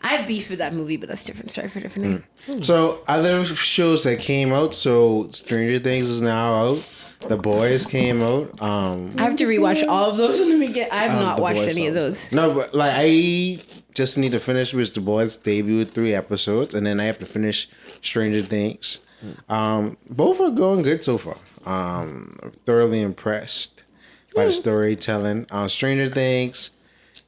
I have beef with that movie, but that's a different story for a different name. So, other shows that came out, so Stranger Things is now out. The Boys came out. I have to rewatch all of those in the beginning. I have not The watched Boys any of sounds those. No, but like I just need to finish with The Boys debut 3 episodes, and then I have to finish Stranger Things. Both are going good so far. Thoroughly impressed by the storytelling. Stranger Things,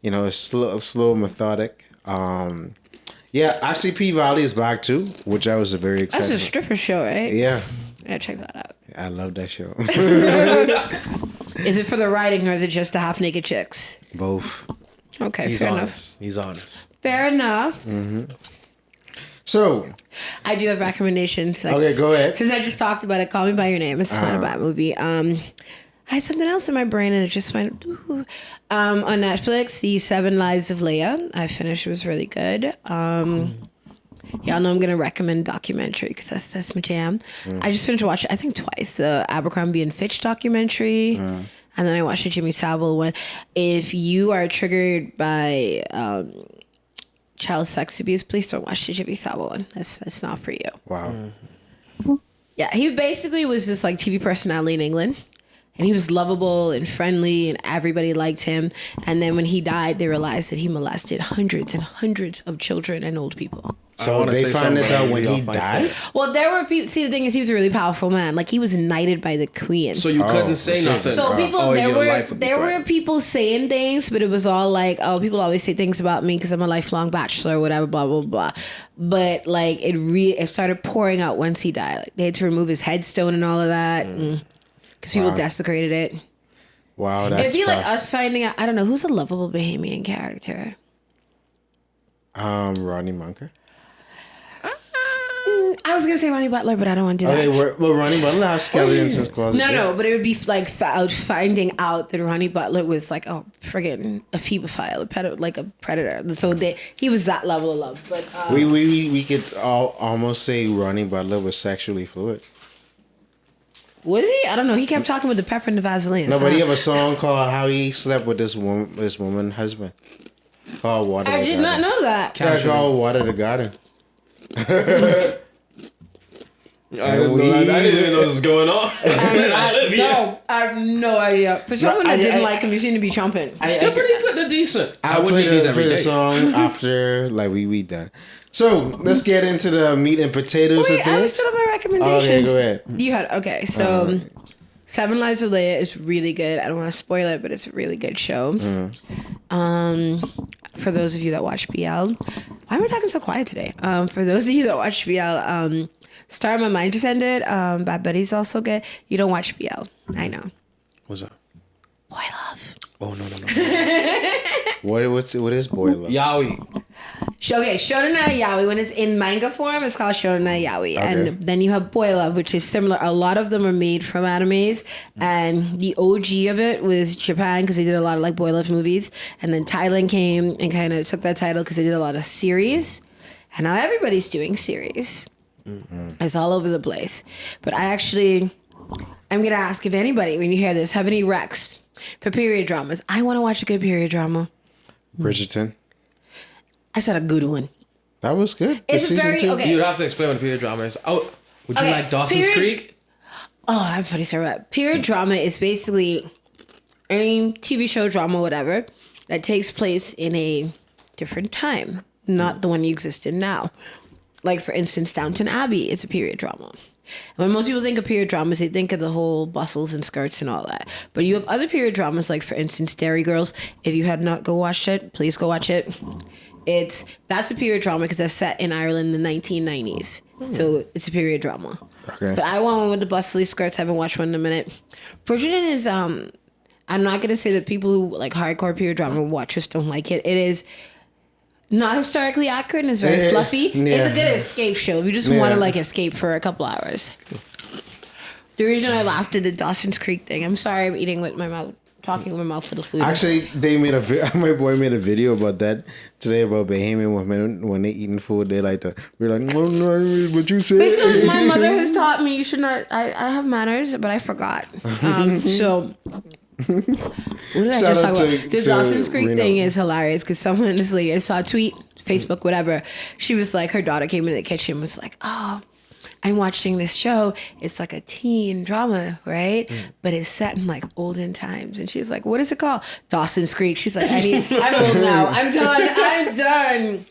you know, it's slow, methodic. Yeah, actually, P Valley is back too, which I was very excited. That's a stripper show, right? Yeah, Check that out. I love that show. Is it for the writing or is it just the half naked chicks? Both. Okay, He's fair honest. He's honest. enough. Fair enough. So, I do have recommendations. Like, okay, go ahead. Since I just talked about it, Call Me by Your Name. It's not a bad movie. I had something else in my brain and it just went. Ooh. On Netflix, The 7 Lives of Leia. I finished. It was really good. Y'all know I'm gonna recommend documentary because that's my jam. I just finished watching, I think twice, the Abercrombie and Fitch documentary, and then I watched the Jimmy Savile one. If you are triggered by child sex abuse, please don't watch the Jimmy Savile one. That's not for you. Wow. Yeah, he basically was this like TV personality in England. And he was lovable and friendly and everybody liked him. And then when he died, they realized that he molested hundreds and hundreds of children and old people. So they find this out when he died? Well, there were people. See, the thing is, he was a really powerful man. Like, he was knighted by the queen. So you couldn't say so- nothing. So people, or there your life were would be there were threatened. people saying things, but it was all like, oh, people always say things about me because I'm a lifelong bachelor, whatever, blah blah blah. But like, it started pouring out once he died. Like, they had to remove his headstone and all of that because people desecrated it. Wow, that's It'd be like rough. us finding out. I don't know who's a lovable Bahamian character. Rodney Munker. I was gonna say Ronnie Butler, but I don't want to do that. Okay, well, Ronnie Butler has skeletons in his closet. No, but it would be like finding out that Ronnie Butler was like, oh, friggin' a phoebophile, a predator. So he was that level of love. But We could almost say Ronnie Butler was sexually fluid. was he? I don't know. He kept talking with the pepper and the Vaseline. No, so but he have a song called "How He Slept with This Woman Husband." Called "Water." I the did not Garden. know that. Yeah, called "Water the Garden." I didn't even know this was going on. I have no idea. For someone that didn't like him, you seem to be chomping. They're pretty good. They're decent. I wouldn't play eat these the, every play the day. song after like we done. So let's get into the meat and potatoes Wait, of I was this. still on my Okay, recommendations. go ahead. You had okay. So, 7 Lives of Leia is really good. I don't want to spoil it, but it's a really good show. For those of you that watch BL, why am I talking so quiet today? For those of you that watch BL, Star of My Mind just ended. Bad Buddy's also good. You don't watch BL, I know. What's that? Boy Love. Oh no. What is boiler? Yaoi. Okay, Shonen Yaoi, when it's in manga form, it's called Shonen Yaoi. Okay. And then you have Boy Love, which is similar. A lot of them are made from animes. And the OG of it was Japan because they did a lot of like Boy Love movies. And then Thailand came and kind of took that title because they did a lot of series. And now everybody's doing series. It's all over the place. But I'm going to ask if anybody, when you hear this, have any recs for period dramas. I want to watch a good period drama. Bridgerton. I said a good one. That was good. It's The season very- 2. okay. You'd have to explain what a period drama is. Oh, would you Okay, like Dawson's period- Creek? Oh, I'm funny story about it. Period drama is basically any TV show drama, whatever, that takes place in a different time, not the one you exist in now. Like, for instance, Downton Abbey is a period drama. When most people think of period dramas, they think of the whole bustles and skirts and all that. But you have other period dramas, like, for instance, Dairy Girls. If you had not watched it, please go watch it. That's a period drama because that's set in Ireland in the 1990s. So it's a period drama. Okay. But I want one with the bustly skirts. I haven't watched one in a minute. Bridgerton is, I'm not going to say that people who like hardcore period drama watchers don't like it. It is not historically accurate and it's very fluffy. It's a yeah. good escape show if you just want to like escape for a couple hours. The reason I laughed at the Dawson's Creek thing, I'm sorry I'm eating with my mouth, talking with my mouth full of food. Actually, my boy made a video about that today about Bahamian women when they eating food. They like to be like, "No, no, what you say?" Because my mother has taught me you should not. I have manners, but I forgot. So. What did I Shout just out talk about? to- The to Dawson's Creek Reno. thing is hilarious because this lady, I saw a tweet, Facebook, whatever. She was like, her daughter came in the kitchen and was like, oh, I'm watching this show. It's like a teen drama, right? But it's set in like olden times. And she's like, what is it called? Dawson's Creek. She's like, I'm old now. I'm done.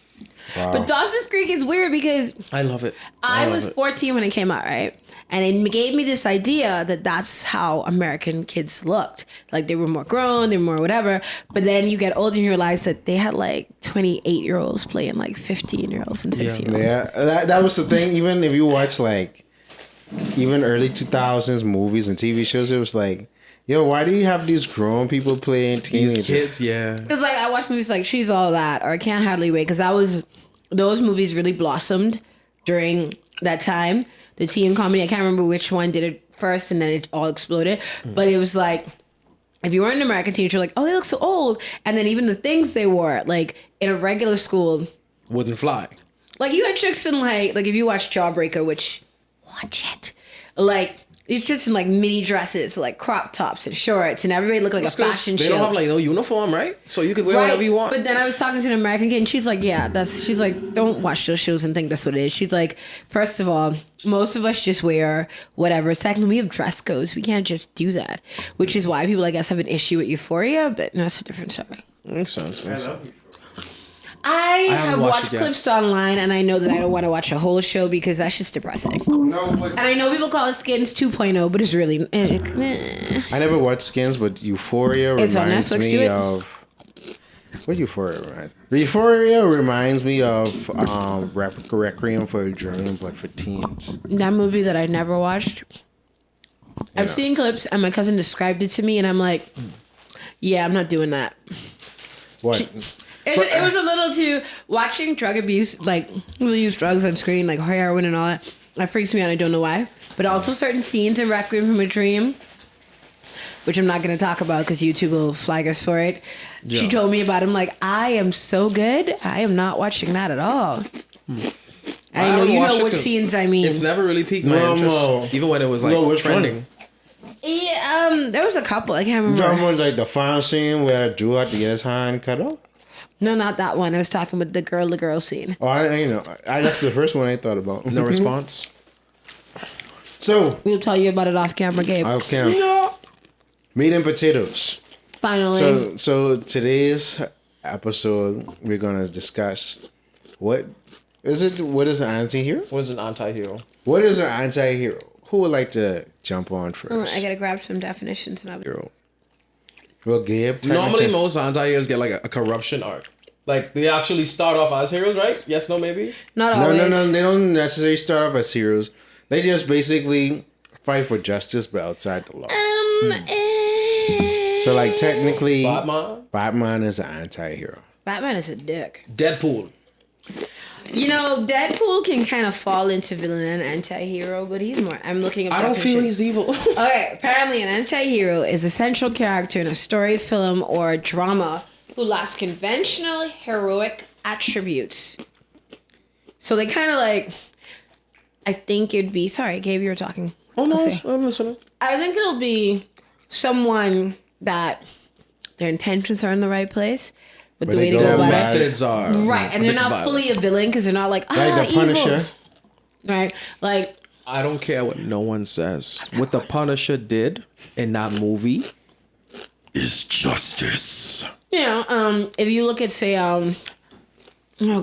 Wow. But Dawson's Creek is weird because I love it. I was 14 when it came out, right? And it gave me this idea that that's how American kids looked. Like they were more grown, they were more whatever. But then you get older and you realize that they had like 28-year-olds playing like 15-year-olds and 16-year-olds. Yeah, that was the thing. Even if you watch like, even early 2000s movies and TV shows, it was like, yo, why do you have these grown people playing teenagers? These kids, yeah. Because like I watch movies like She's All That or I Can't Hardly Wait because those movies really blossomed during that time. The teen comedy, I can't remember which one did it first and then it all exploded. But it was like, if you were an American teenager, like, oh, they look so old. And then even the things they wore, like in a regular school. Wouldn't fly. Like you had chicks in like if you watch Jawbreaker, which, watch it. Like, these chicks in like mini dresses, like crop tops and shorts, and everybody looked like a fashion show. They don't have like no uniform, right? So you could wear whatever you want. But then I was talking to an American kid, and she's like, she's like, don't watch those shows and think that's what it is. She's like, first of all, most of us just wear whatever. Second, we have dress codes. We can't just do that. Which is why people, I guess, have an issue with Euphoria, but no, it's a different story. Makes sense. I have watched clips online, and I know that I don't want to watch a whole show because that's just depressing. No, but And I know people call it Skins 2.0, but it's really... I never watched Skins, but Euphoria It's on reminds Netflix, me do it. of... What Euphoria reminds me? Euphoria reminds me of Requiem for a Dream, but for teens. That movie that I never watched. I've seen clips, and my cousin described it to me, and I'm like, yeah, I'm not doing that. What? It was a little too... Watching drug abuse, like, people use drugs on screen, like heroin and all that, that freaks me out. I don't know why. But also certain scenes in Requiem from a Dream, which I'm not going to talk about because YouTube will flag us for it. Yeah. She told me about him, like, I am so good. I am not watching that at all. I know you know which scenes I mean. It's never really piqued my interest, even when it was like trending. Yeah, there was a couple. I can't remember. You remember like the final scene where Drew had to get his hand cut off? No, not that one. I was talking about the girl scene. Oh, that's the first one I thought about. No response. So we'll tell you about it off camera, Gabe. Off camera. No. Meat and potatoes. Finally. So today's episode we're gonna discuss what is an anti-hero? What is an anti-hero? What is an anti-hero? Who would like to jump on first? I gotta grab some definitions now. Hero. Well, Gabe. Normally, most anti-heroes get like a corruption arc. Like they actually start off as heroes, right? Yes, no, maybe. Not always. No. They don't necessarily start off as heroes. They just basically fight for justice, but outside the law. So, like technically, Batman is an anti-hero. Batman is a dick. Deadpool. You know, Deadpool can kind of fall into villain and anti-hero, but he's more... I'm looking at... I don't feel he's evil. Okay, apparently an anti-hero is a central character in a story, film, or drama who lacks conventional heroic attributes. So they kind of like... I think it'd be... Sorry, Gabe, you were talking. Oh, no, I'm listening. I think it'll be someone that their intentions are in the right place. But the way to go about methods are right, and they're not fully a villain because they're not like the evil. Punisher, right? Like I don't care what no one says. What the Punisher did in that movie is justice. You know, if you look at say, oh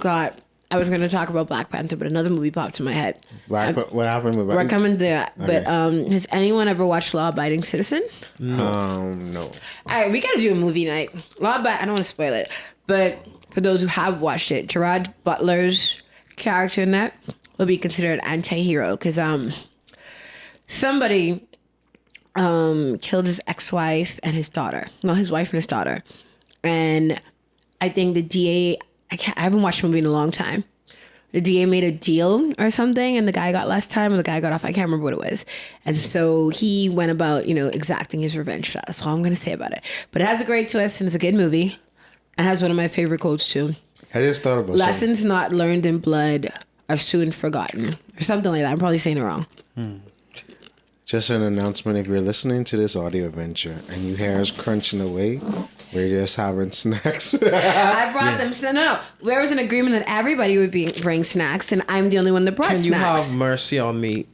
God, I was going to talk about Black Panther, but another movie popped in my head. What happened with Black Panther? Recommend that. Okay. But has anyone ever watched Law Abiding Citizen? No. All right, we got to do a movie night. I don't want to spoil it, but for those who have watched it, Gerard Butler's character in that would be considered anti-hero because somebody killed his ex-wife and his daughter. No, his wife and his daughter. And I think the DA... I haven't watched the movie in a long time. The DA made a deal or something, and the guy got less time, or the guy got off. I can't remember what it was. And so he went about, exacting his revenge for that. That's all I'm going to say about it. But it has a great twist, and it's a good movie. It has one of my favorite quotes, too. I just thought about Lessons something. Not learned in blood are soon forgotten. Or something like that. I'm probably saying it wrong. Just an announcement: if you're listening to this audio adventure and you hear us crunching away, we're just having snacks. I brought them. So no, there was an agreement that everybody would bring snacks, and I'm the only one that brought Can you snacks. have mercy on me?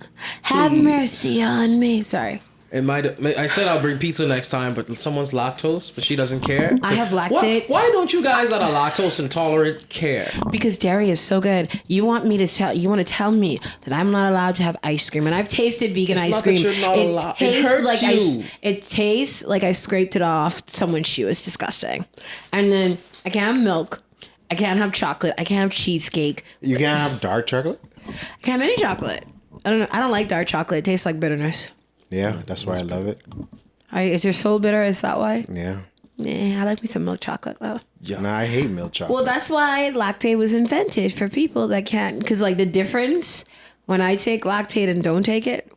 Have mercy on me. Sorry. I said I'll bring pizza next time, but someone's lactose, but she doesn't care. I have lactate. Why don't you guys that are lactose intolerant care? Because dairy is so good. You want to tell me that I'm not allowed to have ice cream, and I've tasted vegan It's ice not cream. that you're not allowed. It hurts like you. it tastes like I scraped it off someone's shoe. It's disgusting. And then I can't have milk. I can't have chocolate. I can't have cheesecake. You can't have dark chocolate? I can't have any chocolate. I don't know. I don't like dark chocolate. It tastes like bitterness. Yeah, that's why I love it. Is your soul bitter? Is that why? Yeah. Nah, I like me some milk chocolate though. Yeah. Nah, I hate milk chocolate. Well, that's why lactate was invented for people that can't. Because like the difference when I take lactate and don't take it,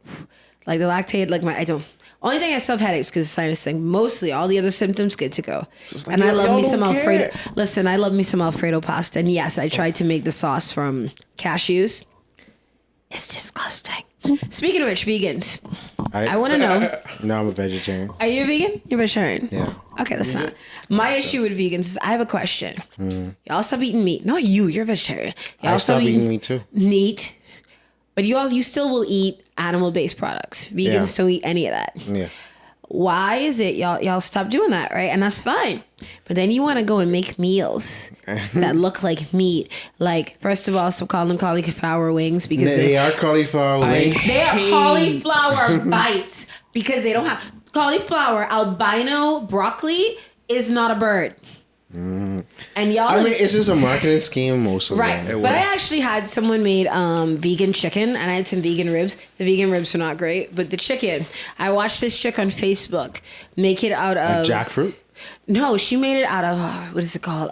like the lactate, like I don't. Only thing I still have headaches because sinus thing. Mostly all the other symptoms good to go. Like, and I love y'all me some don't Alfredo. care. Listen, I love me some Alfredo pasta. And yes, I tried to make the sauce from cashews. It's disgusting. Speaking of which, vegans. I want to know. No, I'm a vegetarian. Are you a vegan? You're vegetarian? Yeah. Okay, that's not. My issue with vegans is I have a question. Y'all stop eating meat. Not you, you're a vegetarian. Y'all I stop eating meat too. Meat. But you still will eat animal-based products. Vegans don't eat any of that. Yeah. Why is it y'all stop doing that, right? And that's fine. But then you want to go and make meals that look like meat. Like, first of all, stop calling them cauliflower wings because They are cauliflower wings. they are cauliflower bites because they don't have cauliflower. Albino broccoli is not a bird. And y'all, I mean, it's just a marketing scheme most of right? them. But I actually had someone made vegan chicken, and I had some vegan ribs. The vegan ribs were not great, but the chicken. I watched this chick on Facebook make it out of Jackfruit? No, she made it out of what is it called?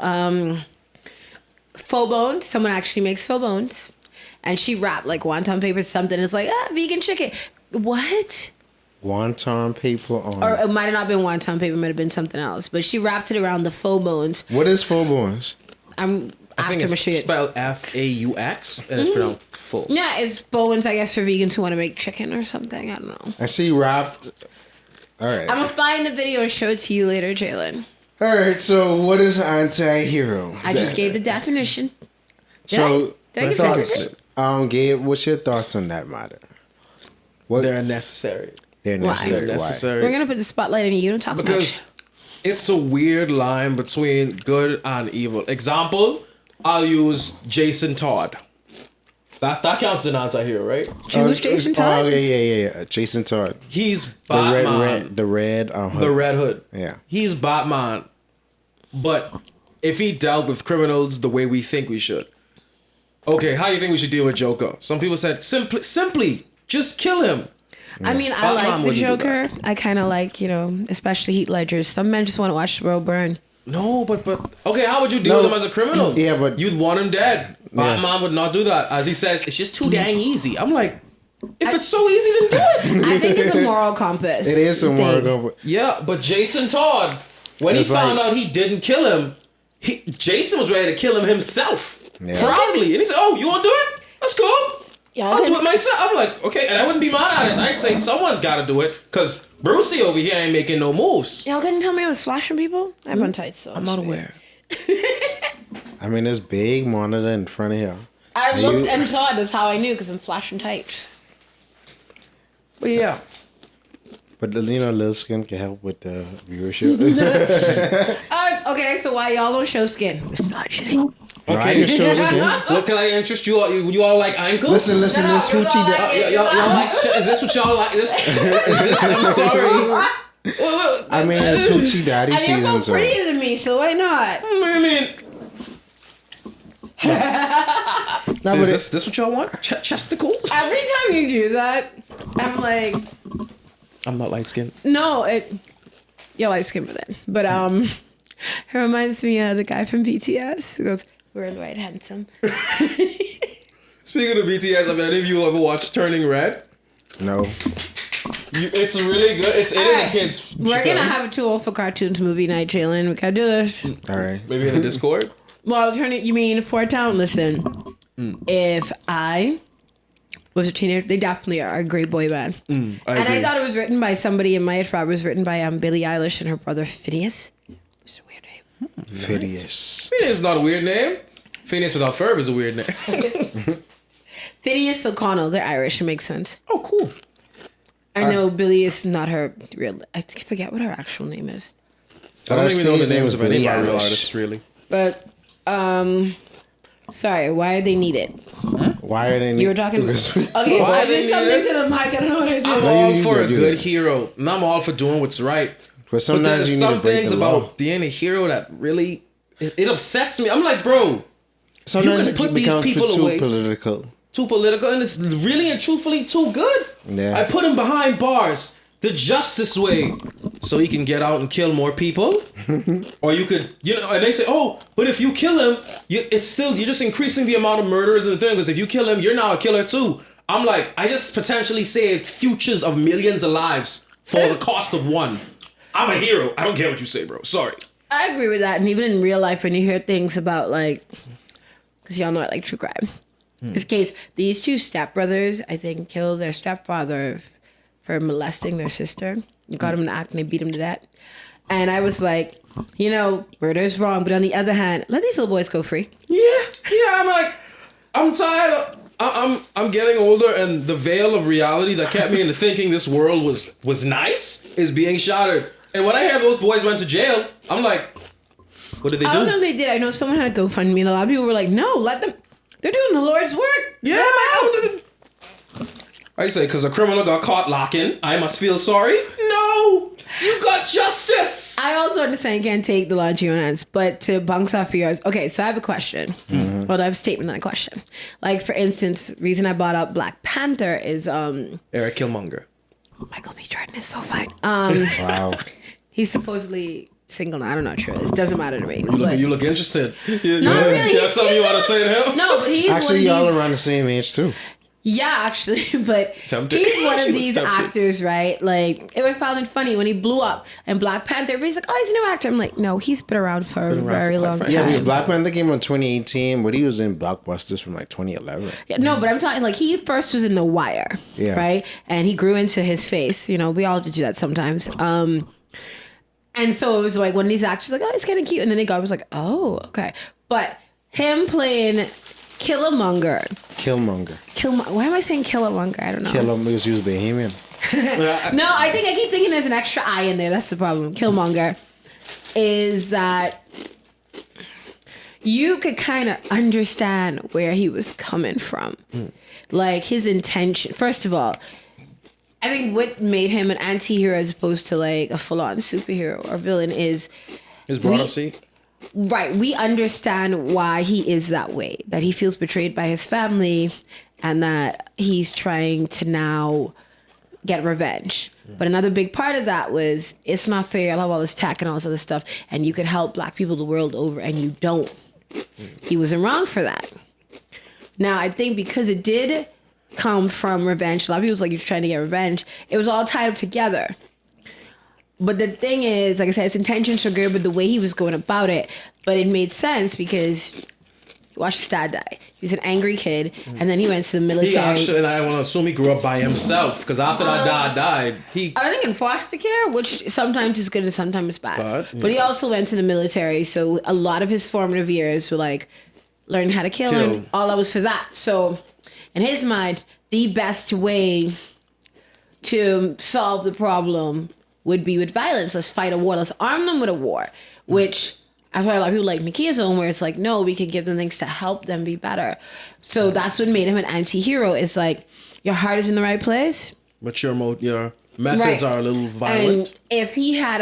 Faux bones. Someone actually makes faux bones, and she wrapped like wonton paper or something. It's like vegan chicken. What? Wonton paper on. Or it might have not been wonton paper. It might have been something else. But she wrapped it around the faux bones. What is faux bones? I think it's spelled Faux and it's pronounced full. Yeah, it's bones, I guess, for vegans who want to make chicken or something. I don't know. I see wrapped. All right. I'm going to find the video and show it to you later, Jalen. All right. So, what is an anti-hero? I just gave the definition. So, Did I my give you thoughts. Gabe, what's your thoughts on that matter? What They're necessary. they're Why? necessary. They're necessary. We're going to put the spotlight on you. You don't talk Because it's a weird line between good and evil. Example, I'll use Jason Todd. That counts as an anti-hero, right? much. Who's Jason Todd? Oh yeah. Jason Todd. He's The Batman. red. The Red Hood. Yeah. He's Batman. But if he dealt with criminals the way we think we should. Okay, how do you think we should deal with Joker? Some people said simply just kill him. I mean, I Batman like the wouldn't do Joker. I kind of like, especially Heath Ledger. Some men just want to watch the world burn. No, but okay, how would you deal with him as a criminal? Yeah, but- you'd want him dead. Batman would not do that. As he says, it's just too dang easy. I'm like, if it's so easy, then do it. I think it's a moral compass. It is some thing. more. Yeah, but Jason Todd, when It's he found like- out he didn't kill him, Jason was ready to kill him himself. Yeah. Proudly. And he said, oh, you want to do it? That's cool. Y'all I'll can- do it myself. I'm like, okay, and I wouldn't be mad at it. I'd say someone's got to do it because Brucey over here ain't making no moves. Y'all couldn't tell me I was flashing people? I have on tights, so I'm not aware. I mean, there's big monitor in front of you. I And looked you- and saw it. That's how I knew because I'm flashing tights. But yeah. But little skin can help with the viewership. Okay, so why y'all don't show skin? Misogyny. No, I can show skin. What can I interest you all? You all like ankles? Listen, this hoochie. Y'all like, is this what y'all like? Is this? I'm sorry. I mean, it's hoochie daddy And you're season, more so. prettier than me, so why not? I mean, No, so but is this what y'all want? Chesticles? Every time you do that, I'm like, I'm not light skinned. no, you're light skinned with it. But it reminds me of the guy from BTS who goes, "Worldwide handsome." Speaking of BTS, have any of you ever watched Turning Red? No. It's really good. It is a kid's We're film. gonna have a Too Old for Cartoons movie night, Jalen. We gotta do this. All right. Maybe in the Discord. Well, you mean Fort Town? Listen, if I was a teenager. They definitely are a great boy band. I And agree. I thought it was written by somebody in my tribe. It was written by Billie Eilish and her brother Phineas. It's a weird name. Phineas. Phineas is not a weird name. Phineas without verb is a weird name. Phineas O'Connell. They're Irish. It makes sense. Oh, cool. I know Billie is not her real. I forget what her actual name is. I don't even know the stage name names was of any of Billie our real Eilish. artists, really. But sorry. Why do they need it? Why are they? You were talking. Because Okay, Why I they did need something it? to the mic. I don't know what I did. I'm No, you all need for to a do good that. hero, and I'm all for doing what's right. But sometimes there's you need some to break things the law. about being a hero that really it upsets me. I'm like, bro, Sometimes can it put these becomes people too away. political. too political, and it's really and truthfully too good. Yeah. I put him behind bars the justice way, so he can get out and kill more people. Or you could, and they say, oh, but if you kill him, you're just increasing the amount of murderers and things. Because if you kill him, you're now a killer too. I'm like, I just potentially saved futures of millions of lives for the cost of one. I'm a hero. I don't care what you say, bro. Sorry. I agree with that. And even in real life, when you hear things about because y'all know I like true crime. In this case, these two stepbrothers, I think, killed their stepfather for molesting their sister. Got him in the act and they beat him to death. And I was like, murder is wrong. But on the other hand, let these little boys go free. Yeah. I'm like, I'm tired of. I'm getting older, and the veil of reality that kept me into thinking this world was nice is being shattered. And when I hear those boys went to jail, I'm like, what did they do? I don't know if they did. I know someone had a GoFundMe and a lot of people were like, no, let them. They're doing the Lord's work. Yeah. I say, because a criminal got caught locking, I must feel sorry? No! You got justice! I also understand you can't take the law into your own hands, but to bounce off of yours. Okay, so I have a question. Well, I have a statement and a question. Like, for instance, the reason I brought up Black Panther is Eric Killmonger. Michael B. Jordan is so fine. Wow. He's supposedly single now. I don't know true. It doesn't matter to me. You look interested. Not really. You have something you want to say to him? No, but he's Actually, one of y'all these. around the same age too. Yeah, actually, but Tempted. he's one of She looks these tempted. actors, right? Like, I found it funny when he blew up in Black Panther. Everybody's like, oh, he's a new actor. I'm like, no, he's been around for a very for quite long some time. Yeah, because Black Panther came out in 2018, but he was in blockbusters from like 2011. Yeah, no, but I'm talking like he first was in The Wire, Yeah. right? And he grew into his face. We all have to do that sometimes. And so it was like one of these actors like, oh, he's kind of cute, and then the guy was like, oh, okay. But him playing Killmonger. Why am I saying Killmonger? I don't know. Kill him because he was Bahamian. No, I keep thinking there's an extra I in there. That's the problem. Killmonger is that you could kind of understand where he was coming from. Like his intention. First of all, I think what made him an anti-hero as opposed to like a full-on superhero or villain is His brought up seat. right. We understand why he is that way, that he feels betrayed by his family and that he's trying to now get revenge. But another big part of that was it's not fair. I love all this tech and all this other stuff. And you could help black people the world over and you don't. He wasn't wrong for that. Now, I think because it did come from revenge, a lot of people was like, you're trying to get revenge. It was all tied up together. But the thing is, like I said, his intentions were good, but the way he was going about it, but it made sense because you watched his dad die. He was an angry kid, and then he went to the military. He actually, and I want to assume he grew up by himself because after that dad died, he. I think in foster care, which sometimes is good and sometimes is bad. But, But he also went to the military, so a lot of his formative years were like learning how to kill. And all that was for that. So in his mind, the best way to solve the problem would be with violence. Let's fight a war. Let's arm them with a war, which I've heard a lot of people like Nakia's own, where it's like, no, we can give them things to help them be better. So that's what made him an anti-hero. It's like, your heart is in the right place. But your methods Right. are a little violent. And if he had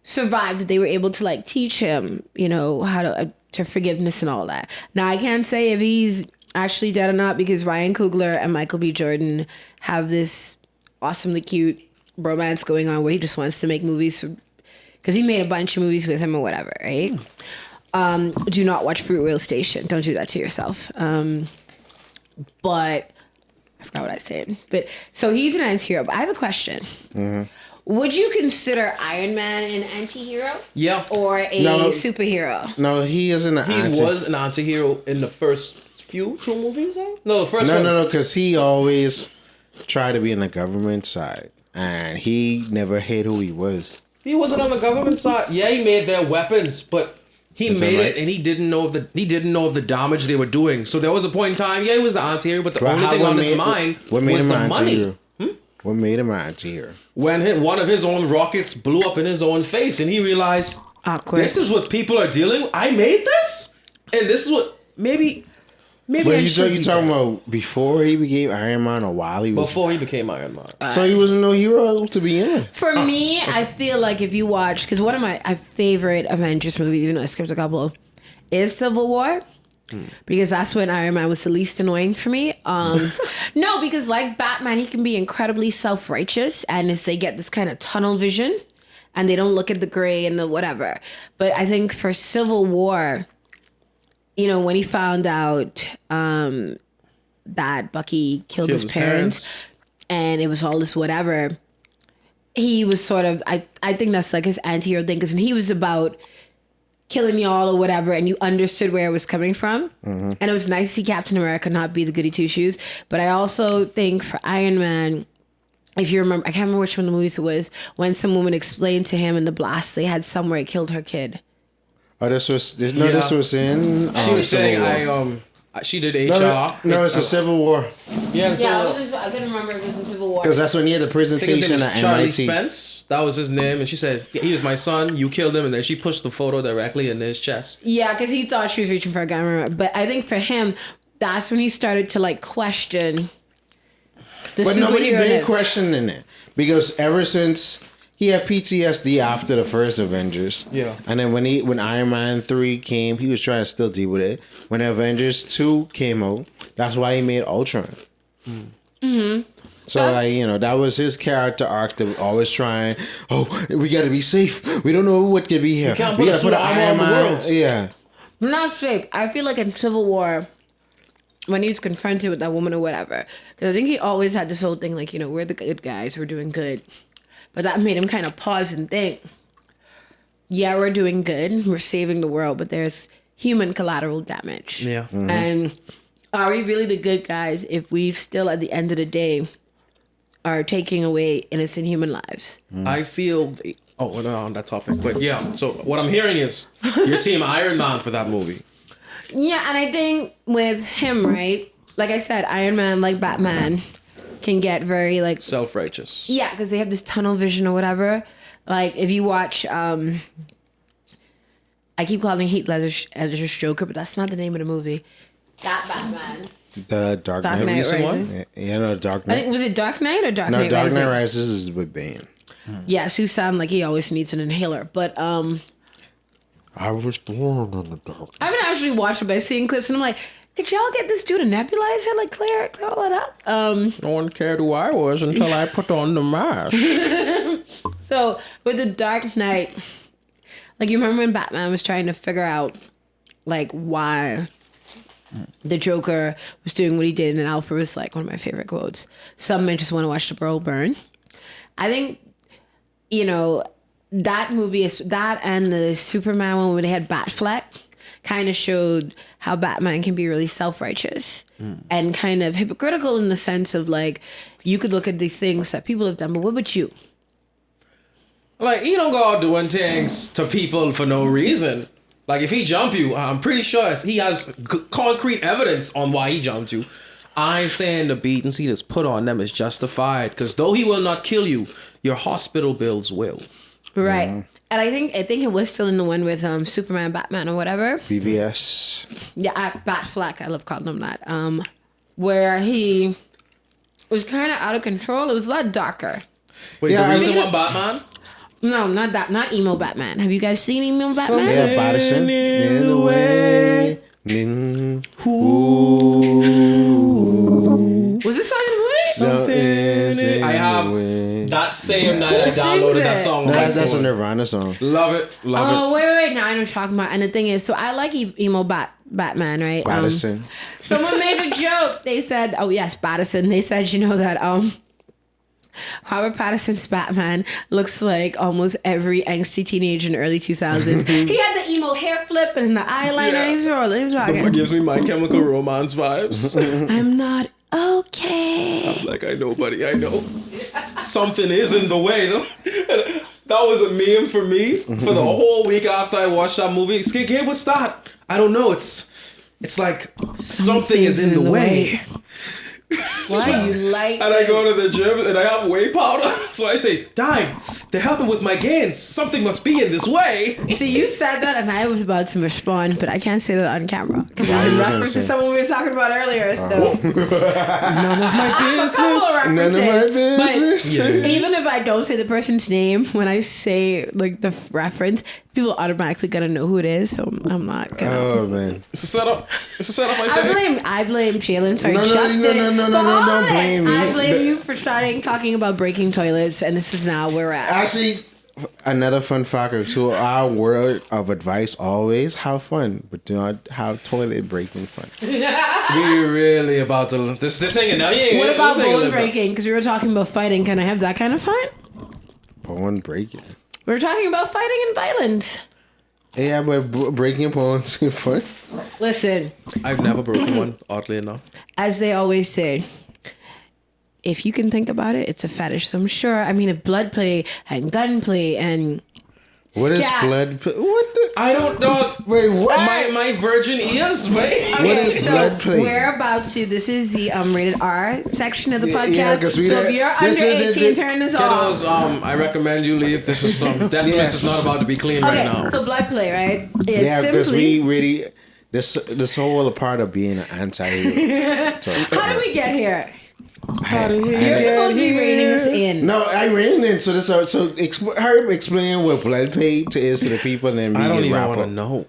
survived, they were able to like teach him, how to forgiveness and all that. Now I can't say if he's actually dead or not because Ryan Coogler and Michael B. Jordan have this awesomely cute romance going on where he just wants to make movies because he made a bunch of movies with him or whatever, right? Do not watch Fruit Wheel Station. Don't do that to yourself. But I forgot what I was saying. But so he's an anti-hero. But I have a question. Would you consider Iron Man an anti-hero? Yeah. Or a superhero? No, he isn't an He anti. was an anti-hero in the first few two movies, eh? No, the first one. No, because he always tried to be on the government side, and he never hid who he was. He wasn't on the government side. Yeah, he made their weapons, but he made it, and he didn't know of the damage they were doing. So there was a point in time. Yeah, he was the anti-hero, but the only thing on his mind was the money. What made him an anti-hero? When one of his own rockets blew up in his own face, and he realized, this is what people are dealing with. I made this, and this is what maybe. But you talking about before he became Iron Man or while he was? Before he became Iron Man. So he wasn't no hero to begin with. For me, I feel like if you watch, because one of my favorite Avengers movies, even though I skipped a couple, is Civil War. Because that's when Iron Man was the least annoying for me. No, because like Batman, he can be incredibly self-righteous, and they get this kind of tunnel vision, and they don't look at the gray and the whatever. But I think for Civil War, you know, when he found out that Bucky killed his parents, and it was all this whatever, he was sort of, I think that's like his anti-hero thing, because he was about killing y'all or whatever, and you understood where it was coming from. And it was nice to see Captain America not be the goody two-shoes. But I also think for Iron Man, if you remember, I can't remember which one of the movies it was, when some woman explained to him in the blast they had somewhere it killed her kid. Oh, this was in. She was saying, she did HR. No, it's a Civil War. Yeah, I couldn't remember if it was in Civil War. Because that's when he had the presentation at Charlie MIT. Spence, that was his name, and she said, he was my son, you killed him, and then she pushed the photo directly in his chest. Yeah, because he thought she was reaching for a gun. Remember? But I think for him, that's when he started to like question the But nobody been superhero-ness. questioning it. Because ever since he had PTSD after the first Avengers. Yeah. And then when Iron Man 3 came, he was trying to still deal with it. When Avengers 2 came out, that's why he made Ultron. So, like, you know, that was his character arc to always trying, we got to be safe. We don't know what could be here. We can't put a suit of armor on the world. Yeah. Not safe. I feel like in Civil War, when he was confronted with that woman or whatever, because I think he always had this whole thing like, you know, we're the good guys, we're doing good. But that made him kind of pause and think, yeah, we're doing good, we're saving the world, but there's human collateral damage. Yeah. And are we really the good guys if we still, at the end of the day, are taking away innocent human lives? I feel... we're not on that topic. But yeah, so what I'm hearing is your team Iron Man for that movie. Yeah, and I think with him, right, like I said, Iron Man, like Batman, can get very, like... Self-righteous. Yeah, because they have this tunnel vision or whatever. Like, if you watch... I keep calling Heath Ledger's Joker, but that's not the name of the movie. That Batman. The Dark Knight. Rising. Yeah, no, Dark Knight. I think, was it Dark Knight or Dark Knight Dark Rising? Knight Rises is with Bane. Yeah, Sue sound like he always needs an inhaler. But I was born on the dark. I haven't actually watched it, but I've seen clips and I'm like, did y'all get this dude a nebulizer? Like, clear all that up? No one cared who I was until I put on the mask. So, with the Dark Knight, like, you remember when Batman was trying to figure out, like, why the Joker was doing what he did, and Alfred was like, one of my favorite quotes, some men just want to watch the world burn. I think, you know, that movie, is that and the Superman one where they had Batfleck, kind of showed how Batman can be really self-righteous and kind of hypocritical in the sense of, like, you could look at these things that people have done, but what about you? Like, he don't go out doing things to people for no reason. Like, if he jump you, I'm pretty sure he has concrete evidence on why he jumped you. I ain't saying the beatings he just put on them is justified, because though he will not kill you, your hospital bills will. Right. And I think it was still in the one with Superman, Batman, or whatever. BVS. Yeah, Batfleck. I love calling him that. Where he was kind of out of control. It was a lot darker. Wait, Yeah, the reason why Batman? No, not that. Not emo Batman. Have you guys seen emo Batman? Yeah, Patterson. In the way. Was this song in the movie? Something I have that same night I downloaded that song. That's a Nirvana song. Love it. Oh, wait. Now I know what you're talking about. And the thing is, so I like emo Batman, right? Patterson. Someone made a joke. They said, oh, yes, Patterson. They said, you know, that Robert Pattinson's Batman looks like almost every angsty teenager in the early 2000s. He had the emo hair flip and the eyeliner. Yeah. He was rolling. He was It rocking. gives me My Chemical Romance vibes. I'm not okay. I'm like, I know, buddy, I know. Something is in the way, though. And that was a meme for me for the whole week after I watched that movie. Gabe, what's that? I don't know. It's like something is in the way. Why you like And I go to the gym and I have whey powder. So I say, dang, they're helping with my gains. Something must be in this way. See, you said that and I was about to respond, but I can't say that on camera. Because it's in reference to someone we were talking about earlier. So None of my business. None of my business. But even if I don't say the person's name, when I say like the reference, people automatically gonna know who it is. So I'm not gonna. Oh man. It's a setup. It's a setup, I say. I blame Jalen. Sorry, No, Justin. no, But hold don't on. blame me. I blame you for starting talking about breaking toilets, and this is now where we're at. Actually, another fun factor to our word of advice: always have fun, but do not have toilet breaking fun. We really about to this ain't now. What about bone breaking? Because we were talking about fighting. Can I have that kind of fun? Bone breaking. We were talking about fighting and violence. Yeah, but breaking bones is fun. Listen, I've never broken one, oddly enough. as they always say, if you can think about it, it's a fetish. So I'm sure. I mean, if blood play and gun play and What is scat- blood? What the? I don't know. Wait, what? My virgin ears, wait. What is blood play? We're about to. This is the rated R section of the Yeah, podcast. 'cause we so don't- if you're this under is- 18, turn this off. Kiddos, I recommend you leave. This is some Decimus Yes. is not about to be clean Okay, right now. so blood play, right? Is Yeah, because we simply. really this whole part of being an anti-hero. So, How did we get here? How do we You're supposed to be reining us in. No, I ran in. So this. So Herb, explain what blood play is to the people, and then we I don't can even wrap want to up. know.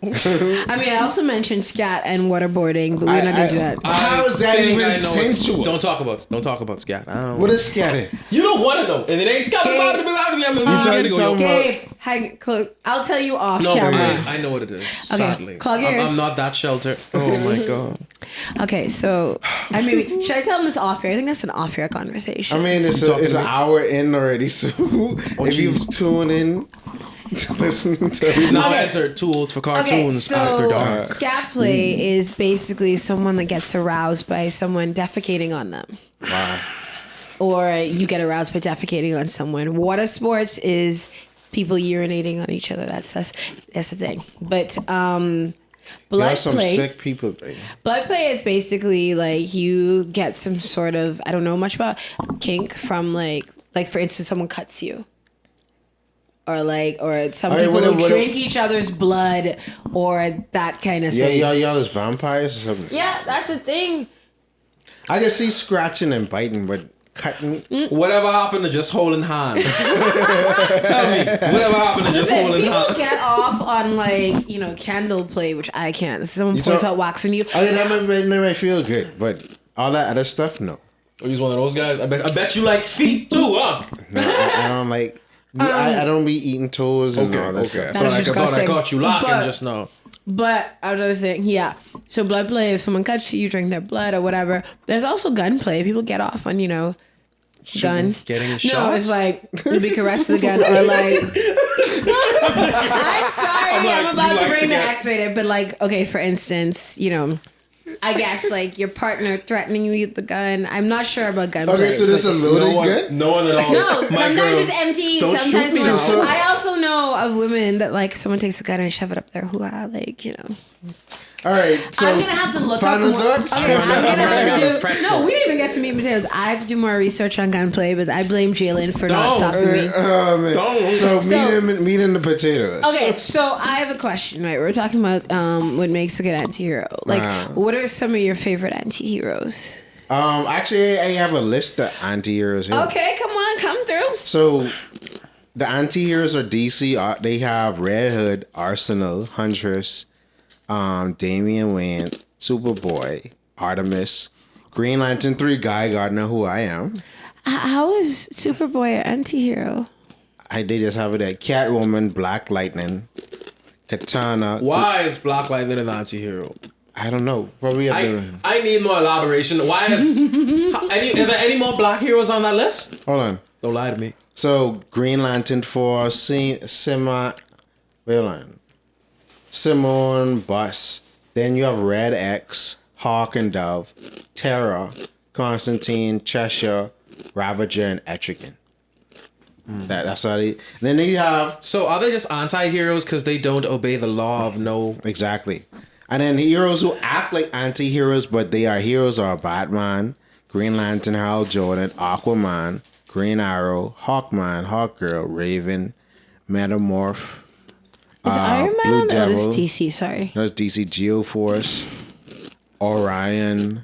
I mean, I also mentioned scat and waterboarding, but we're not going to do that. How is that I think even I know it's- sensual? Don't talk about scat. I don't What is scatting? You don't want to know, and it ain't scat. Gabe. You talking Gabe, hang close. I'll tell you off No, camera. I know what it is. Okay, Sadly, clog your ears. I'm not that sheltered. Oh my god. Okay, so should I tell them this off air? I think that's an off air conversation. I mean, it's talking an to me. hour in already. So if you jeez. tune in to listen to He's now Okay. entered too old for Okay, cartoons so after dark. scat play is basically someone that gets aroused by someone defecating on them. wow. Or you get aroused by defecating on someone. Water sports is people urinating on each other. That's the thing. But There blood are some play. sick people. Baby. Blood play is basically like you get some sort of, I don't know much about kink from like for instance, someone cuts you. Or some All right, people what- will drink each other's blood or that kind of Yeah, thing. y'all is vampires or something. Yeah, that's the thing. I can see scratching and biting, but cutting. Whatever happened to just holding hands? Tell me, whatever happened to just Listen, holding people hands? get off on candle play, which I can't. Someone You pours talk- out wax on you. I mean, that might feel good, but all that other stuff, no. He's one of those guys. I bet you like feet too, huh? No, I don't like. I don't be eating toes and all that Okay. stuff. That was I thought I disgusting. caught you locking But- just now. But another thing, yeah. So blood play is someone cuts you, you drink their blood or whatever. There's also gun play. People get off on gun. Getting a No, shot. it's like you'll be caressed with a gun or like. I'm sorry, I'm like, I'm about you to like bring to the get- X-rated, but like, okay, for instance, I guess like your partner threatening you with the gun. I'm not sure about gun play. Okay, so this but- a loaded no one, gun? no one at all. No, My sometimes girl, it's empty. don't shoot Sometimes me it's now. So- I also know of women that like someone takes a gun and shove it up their hoo-ha, All right, so I'm gonna have to look final up more. thoughts? Okay, I'm gonna have to do. Pretzels. No, we didn't even get to meat and potatoes. I have to do more research on gunplay, but I blame Jalen for not Don't. stopping me. Oh man. Don't. So So- meat and the potatoes. Okay, so I have a question. Right, we're talking about what makes a good anti-hero. Like, Wow. what are some of your favorite anti-heroes? Actually, I have a list of anti-heroes here. Okay, come through. So, the anti-heroes are DC. They have Red Hood, Arsenal, Huntress, Damian Wayne, Superboy, Artemis, Green Lantern 3, Guy Gardner, who I am. How is Superboy an anti-hero? They just have it at Catwoman, Black Lightning, Katana. Why is Black Lightning an anti-hero? I don't know. Probably have to. I need more elaboration. Why is are there any more black heroes on that list? Hold on. Don't lie to me. So Green Lantern for Simon Bus. Then you have Red X, Hawk and Dove, Terra, Constantine, Cheshire, Ravager, and Etrigan. That's how they. Then you have So are they just anti-heroes because they don't obey the law of no? exactly, and then heroes who act like anti-heroes but they are heroes are Batman, Green Lantern, Hal Jordan, Aquaman, Green Arrow, Hawkman, Hawkgirl, Raven, Metamorph. Is Iron Man Blue on that? Devil. Is DC? Sorry. There's DC Geoforce, Orion,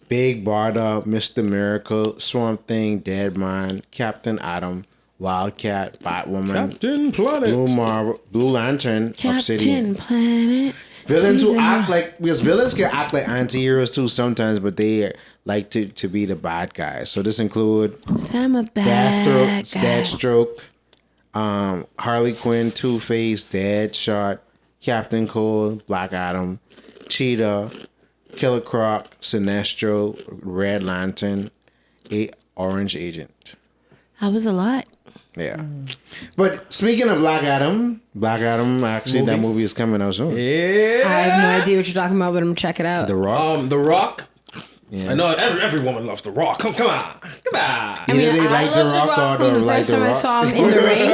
Big Barda, Mr. Miracle, Swamp Thing, Deadman, Captain Atom, Wildcat, Batwoman, Captain Planet. Blue Lantern, Obsidian. Captain Planet. Villains who act like, because villains can act like anti-heroes too sometimes, but they like to be the bad guys. So this include I'm a bad Deathstroke, Harley Quinn, Two-Face, Deadshot, Captain Cold, Black Adam, Cheetah, Killer Croc, Sinestro, Red Lantern, Orange Agent. That was a lot. Yeah. But speaking of Black Adam actually that movie is coming out soon. Yeah. I have no idea what you're talking about, but I'm gonna check it out. The Rock. The Rock. Yeah. I know every woman loves The Rock. Come on. I Either they like The love Rock or from they the like first The time I Rock. saw him in the ring.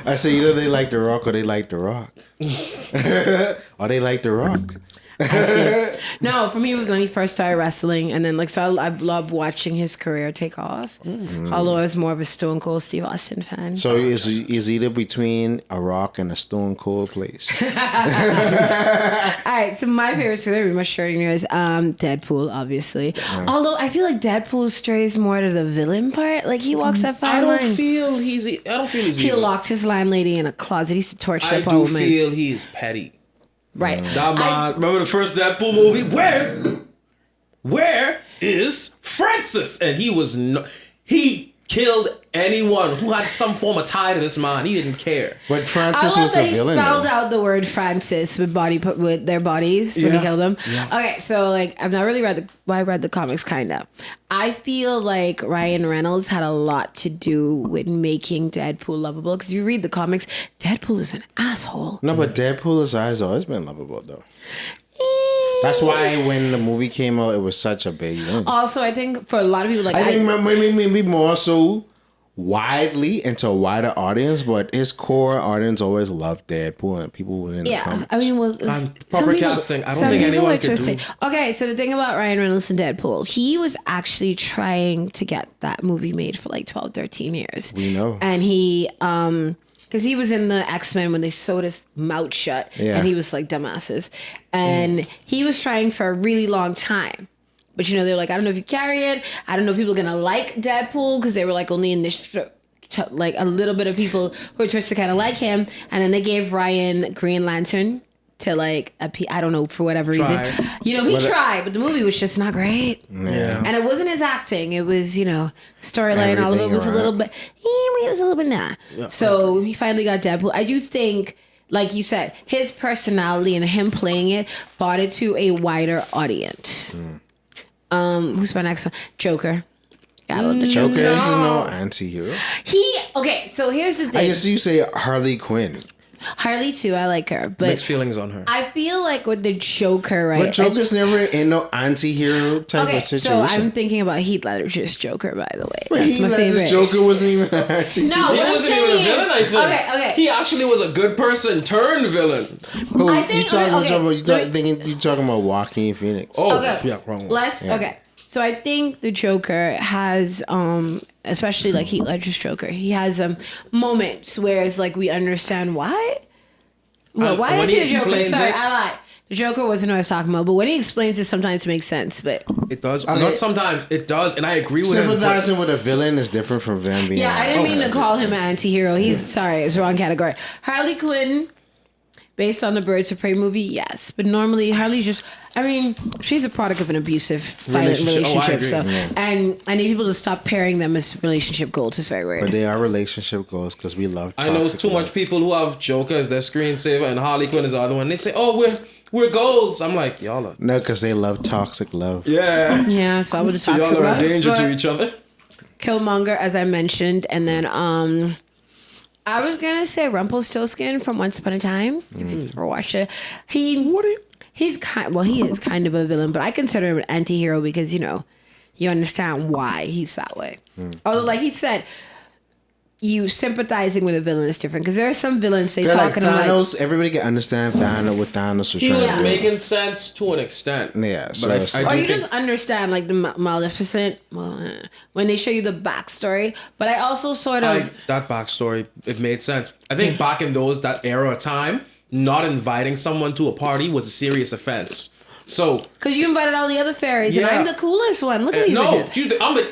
I say either they like The Rock or they like The Rock. Or they like The Rock. I see. No, for me, it was when he first started wrestling, and then I've loved watching his career take off. Although I was more of a Stone Cold Steve Austin fan. So is either between a Rock and a Stone Cold place. All right, so my favorite story, much shorter than yours, Deadpool, obviously. Although I feel like Deadpool strays more to the villain part. Like he walks that fine line. I don't feel he's He evil. locked his landlady in a closet. He used to torture I that poor do woman. feel he's petty. Right. Nah, man. Remember the first Deadpool movie? Where is Francis? And he killed anyone who had some form of tie to this man. He didn't care. But I Francis love was that the he villain. spelled though. out the word Francis with their bodies when he Yeah. killed them. Yeah. Okay, so like I've not really I read the comics kinda. I feel like Ryan Reynolds had a lot to do with making Deadpool lovable because you read the comics, Deadpool is an asshole. No, but Deadpool's eyes always been lovable though. That's why when the movie came out, it was such a big win. Also, I think for a lot of people, like I think maybe more so widely into a wider audience, but his core audience always loved Deadpool and people within the comics. I mean, well, proper casting. I don't think anyone could do. Okay, so the thing about Ryan Reynolds and Deadpool, he was actually trying to get that movie made for like 12, 13 years. We know. And he, because he was in the X-Men when they sewed his mouth shut, Yeah. and he was like dumbasses. And he was trying for a really long time. But you know, they're like, I don't know if you carry it. I don't know if people are gonna like Deadpool because they were like only like a little bit of people who were supposed to kind of like him. And then they gave Ryan Green Lantern to like I don't know, for whatever reason. You know, he tried, but the movie was just not great. Yeah. And it wasn't his acting. It was, you know, storyline. All of it was a little bit. It was a little bit nah. So he finally got Deadpool. I do think, like you said, his personality and him playing it brought it to a wider audience. Who's my next one? Joker. I love the Joker. Joker is no anti-hero. Okay, so here's the I thing. guess you say Harley Quinn. Harley too, I like her, but Mixed feelings on her. I feel like with the Joker, right? But Joker's never in no anti-hero type Okay, of situation. so I'm thinking about Heath Ledger's Joker, by the way. But That's my favorite. Joker wasn't even an anti-hero. No, He what I'm wasn't saying even a is- villain, I think. Okay. He actually was a good person turned villain. Who, I think- you talking about Joaquin Phoenix. Oh, Okay. yeah, wrong one. Okay. So I think the Joker has, especially like Heath Ledger's Joker, he has moments where it's like we understand why. Well, why did I when say he the Joker? explains Sorry, it- I lied. The Joker wasn't what I was talking about, but when he explains it, sometimes it makes sense. But It does. Okay. Not sometimes. It does, and I agree with him. Sympathizing with a villain is different from them being. yeah, I didn't mean to call him an anti-hero. He's sorry, it's the wrong category. Harley Quinn, based on the Birds of Prey movie, yes, but normally Harley's just. I mean, she's a product of an abusive, violent Relationship. Oh, I relationship. agree. So, and I need people to stop pairing them as relationship goals. It's very weird. But they are relationship goals because we love. I know toxic too love. much people who have Joker as their screensaver and Harley Quinn is the other one. They say, "Oh, We're goals. I'm like, y'all are. No, because they love toxic love. Yeah. Yeah, so I would have So talked y'all are about a danger to but each other. Killmonger, as I mentioned, and then I was gonna say Rumpelstiltskin from Once Upon a Time. If you ever watched it, he is kind of a villain, but I consider him an anti-hero because you understand why he's that way. Although, like he said, you sympathizing with a villain is different because there are some villains they talking like Thanos. like Everybody can understand Thanos what Thanos was He trying was to do. making sense to an extent. Yeah, so but it's- I or do you think just understand like the Maleficent when they show you the backstory. But I also sort of that backstory, it made sense. I think back in that era of time, not inviting someone to a party was a serious offense. So, because you invited all the other fairies and Yeah. I'm the coolest one. Look at these no, bitches. I'm the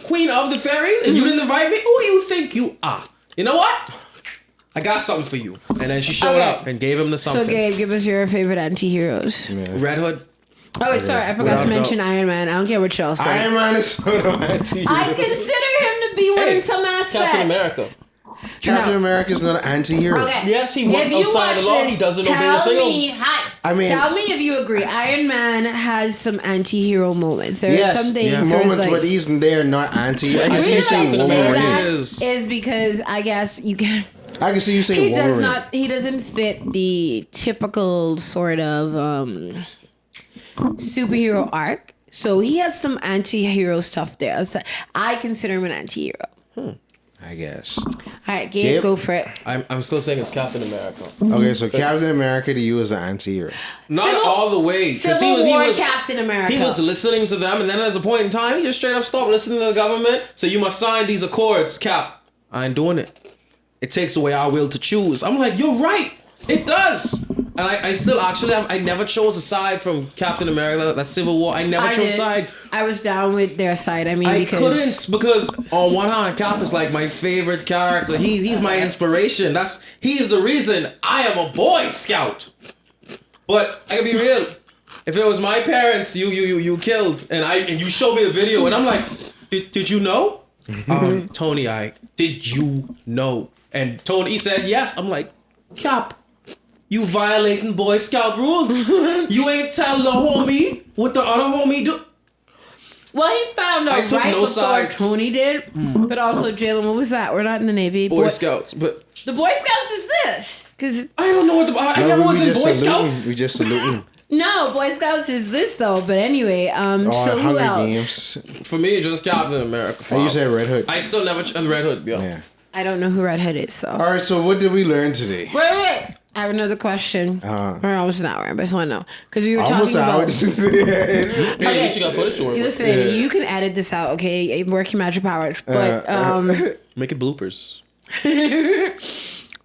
queen of the fairies, and you didn't invite me. Who do you think you are? You know what? I got something for you. And then she showed Okay. up and gave him the something. So Gabe, give us your favorite anti-heroes. Red Hood. Oh wait, sorry, I forgot Without to a mention doubt. Iron Man. I don't care what y'all say. Iron Man is sort of anti-hero. I consider him to be one in some aspects. Captain America. Captain No. America is not an anti-hero. Okay. Yes, he If works you outside watch the law. this, He doesn't obey the tell thing. me, I mean- tell me if you agree. Iron Man has some anti-hero moments. There are Yes, some things yes. where it's moments where like. he's there not anti. I can The see you reason I saying say Wolverine that Wolverine. is because I guess you can. I can see you saying He Wolverine. does not. He doesn't fit the typical sort of superhero arc. So he has some anti-hero stuff there. So I consider him an anti-hero. I guess. All right, Gabe, Gabe? go for it. I'm still saying it's Captain America. Okay, so Captain America to you is an anti-hero. Not Civil- all the way. 'Cause Civil War Captain America. He was listening to them, and then there's a point in time, he just straight up stopped listening to the government. So you must sign these accords, Cap. I ain't doing it. It takes away our will to choose. I'm like, you're right. It does. And I still actually I never chose a side from Captain America. That Civil War. I never chose did. side. I was down with their side. I mean, I because couldn't because on one hand, Cap is like my favorite character. He's my inspiration. He's the reason I am a Boy Scout. But I can be real. If it was my parents, you killed, and you showed me the video, and I'm like, did you know? Tony, did you know? And Tony said yes. I'm like, Cap, you violating Boy Scout rules. You ain't tell the homie what the other homie do. well, he found I out took right no before sides. Tony did. But also, Jalen, what was that? We're not in the Navy. Boy Scouts, but The Boy Scouts is this because I don't know what I No, never we was in just Boy salute Scouts. him. We just salute him. no, Boy Scouts is this though. But anyway, so who Hunger else? Games. For me, it's just Captain America. And you said Red Hood. I still never and Red Hood. Yeah. Yeah. I don't know who Redhead is. So All right, so what did we learn today? wait. I have another question. We're almost an hour, but I just want to know because we were Almost talking out. about. Hey, at least you got footage to work with. Listen, you can edit this out, okay? Working magic powers, but Make it bloopers.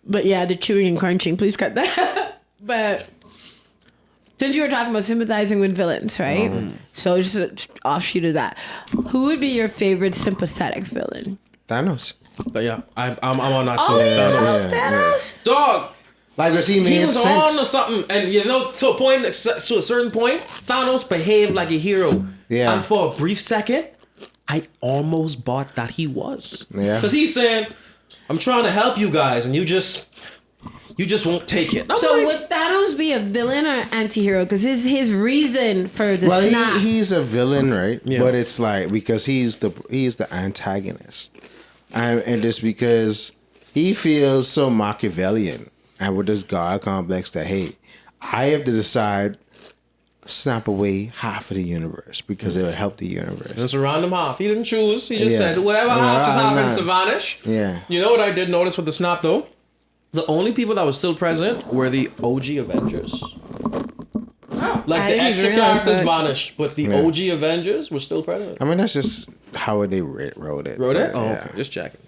but yeah, the chewing and crunching. Please cut that. But since you were talking about sympathizing with villains, right? So just an offshoot of that, who would be your favorite sympathetic villain? Thanos. But yeah, I'm on that too. Oh, yeah, Thanos. Thanos. Dog. Like, because he He made was on to sense. something, and to a certain point, Thanos behaved like a hero. Yeah. And for a brief second, I almost bought that he was. Yeah. Because he's saying, "I'm trying to help you guys, and you just won't take it." I'm So like, would Thanos be a villain or anti-hero? Because his reason for the Well, snap. he's a villain, right? Yeah. But it's like because he's the antagonist, and it's because he feels so Machiavellian and with this God complex that hey, I have to decide snap away half of the universe because it will help the universe. just a random half. He didn't choose. He just Yeah. said, "Whatever half just happens to Nah. vanish." Yeah. You know what I did notice with the snap though? The only people that were still present were the OG Avengers. Like I the didn't extra even realize characters that. vanished, but the Yeah. OG Avengers were still present. I mean, that's just how they wrote it. Wrote it? But, Oh, yeah. okay. Just checking.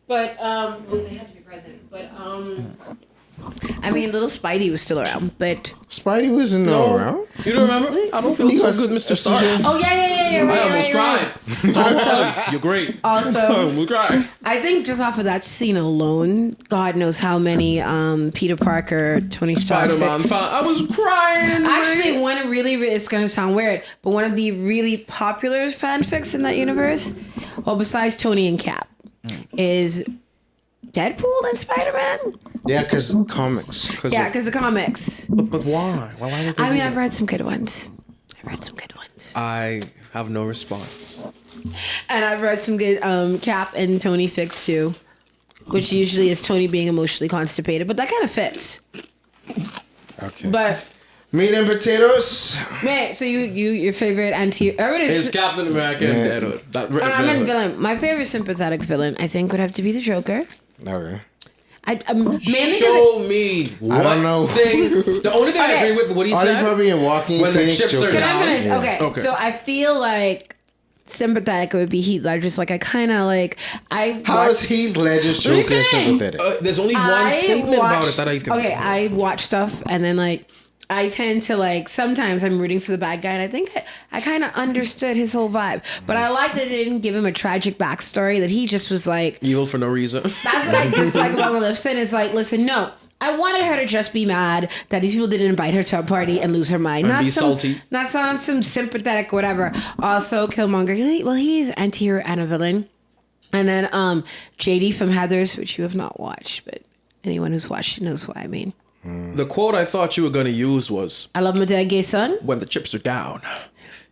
But well, they had to be present. But I mean, little Spidey was still around. But Spidey wasn't no around. You don't remember? I don't feel He so was- good, Mr. Stark. oh yeah, right, I almost right, cried. right. Also, You're great. also, we cried. I think just off of that scene alone, God knows how many Peter Parker, Tony Stark. Spider-Man fan. I was crying. Actually, one really, it's gonna sound weird, but one of the really popular fanfics in that universe, well, besides Tony and Cap, is Deadpool than Spider-Man? Yeah, because comics. Yeah, because the comics. But why? Why would they I do mean, that? I've read some good ones. I have no response. And I've read some good Cap and Tony fics too, which usually is Tony being emotionally constipated, but that kind of fits. Okay. But Meat and potatoes. wait, so your favorite It's Captain America and Deadwood. I'm in villain. My favorite sympathetic villain, I think, would have to be the Joker. Okay. Mainly Show me what don't know. thing. The only thing I Okay. agree with what he Are they said. probably in Walking When the Phoenix chips are Joker? Can I finish? down. Okay. So I feel like sympathetic would be Heath Ledger's. Like I kind of like How is Heath Ledger's Joker Let me finish. sympathetic? There's only one statement about it that I can. Okay, I watch stuff and then like I tend to like sometimes I'm rooting for the bad guy and I think I kind of understood his whole vibe, but I like that they didn't give him a tragic backstory. That he just was like Evil for no reason. That's what I dislike about Maleficent. Is like, listen, no. I wanted her to just be mad that these people didn't invite her to a party and lose her mind. And Not be some, salty. Not some sympathetic whatever. Also, Killmonger. Well, he's anti-hero and a villain. And then JD from Heathers, which you have not watched, but anyone who's watched knows what I mean. The quote I thought you were going to use was, I love my dead gay son. when the chips are down,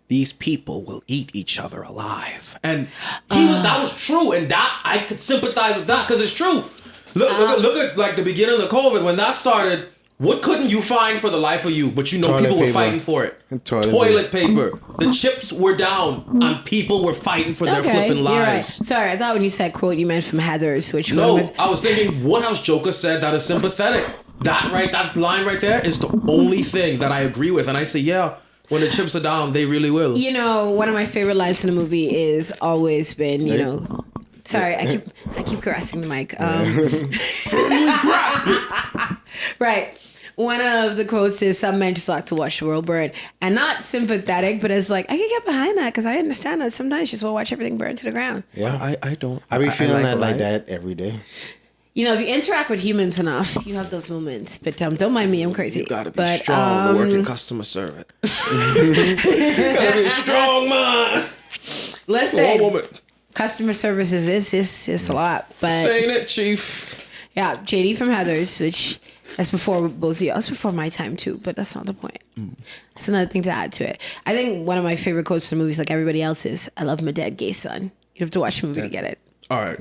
these people will eat each other alive. And that was true. And that I could sympathize with that because it's true. Look at like the beginning of the COVID when that started. What couldn't you find for the life of you? But you know Toilet people were paper. fighting for it. Toilet paper. The chips were down and people were fighting for their flipping you're right. lives. Sorry, I thought when you said quote, you meant from Heathers, which No, I was thinking, what else Joker said that is sympathetic? That line right there is the only thing that I agree with. And I say, yeah, when the chips are down, they really will. You know, one of my favorite lines in the movie is always been, you know. Sorry, I keep caressing the mic. Firmly grasp it. Right. One of the quotes is, some men just like to watch the world burn. And not sympathetic, but it's like, I can get behind that because I understand that sometimes you just want to watch everything burn to the ground. Yeah. I don't. I be feeling that like life. that every day. You know, if you interact with humans enough, you have those moments. But don't mind me, I'm crazy. You gotta be but, strong to work in customer service. You gotta be a strong man. Listen, Or woman. customer services is a lot. But Saying it, chief. yeah, JD from Heathers, which that's before both of you. That's before my time too, but that's not the point. That's another thing to add to it. I think one of my favorite quotes from movies, like everybody else's, I love my dead gay son. You have to watch the movie to get it. All right.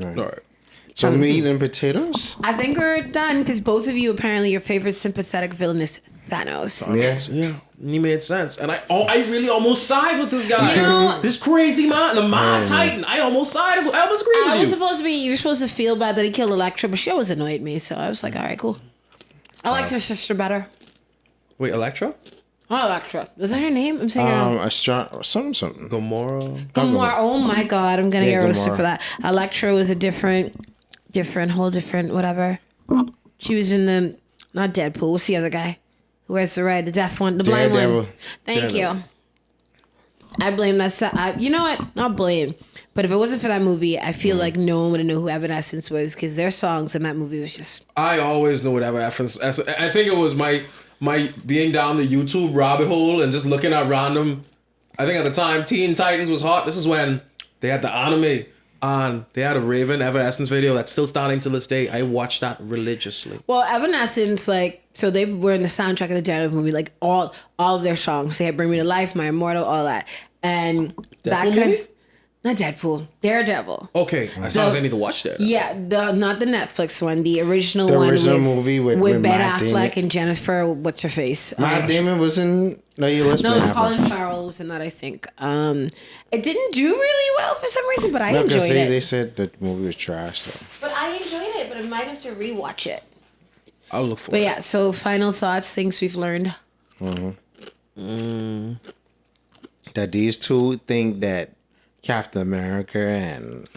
So meat and potatoes? I think we're done because both of you apparently your favorite sympathetic villain is Thanos. Yeah. He made sense. And I really almost side with this guy. You know- this crazy man, the Mob Titan. I almost sided with I almost agreed with you. You were supposed to feel bad that he killed Elektra, but she always annoyed me, so I was like, all right, cool. I liked her sister better. Wait, Elektra? Oh, Elektra. Was that her name? I'm saying her wrong. Something. Gamora? Gamora. Oh my god, I'm gonna Yeah, get roasted Gamora. for that. Elektra was a different, whatever. She was in the, not Deadpool. What's the other guy? Who wears the red, the deaf one, the blind one. Daredevil. Thank you. I blame that. You know what? Not blame. But if it wasn't for that movie, I feel like no one would have known who Evanescence was because their songs in that movie was just. I always knew whatever reference. I think it was my being down the YouTube rabbit hole and just looking at random. I think at the time Teen Titans was hot. This is when they had the anime and they had a Raven Evanescence video that's still standing to this day. I watched that religiously. Well, Evanescence, so they were in the soundtrack of the Daredevil movie, like all of their songs. They had Bring Me to Life, My Immortal, all that. And that Deadpool kind movie? Not Deadpool, Daredevil. Okay, I sounds I need to watch that. Yeah, not the Netflix one, the original The one original movie with Ben Matt Affleck Damon. and Jennifer, what's her face? Matt Damon was in. No, you was No, Ben Affleck. Colin Farrell was in that, I think. It didn't do really well for some reason, but I No, because enjoyed it. they said the movie was trash. So. But I enjoyed it, but I might have to rewatch it. I'll look for But it. yeah, so final thoughts, things we've learned. That these two think that Captain America and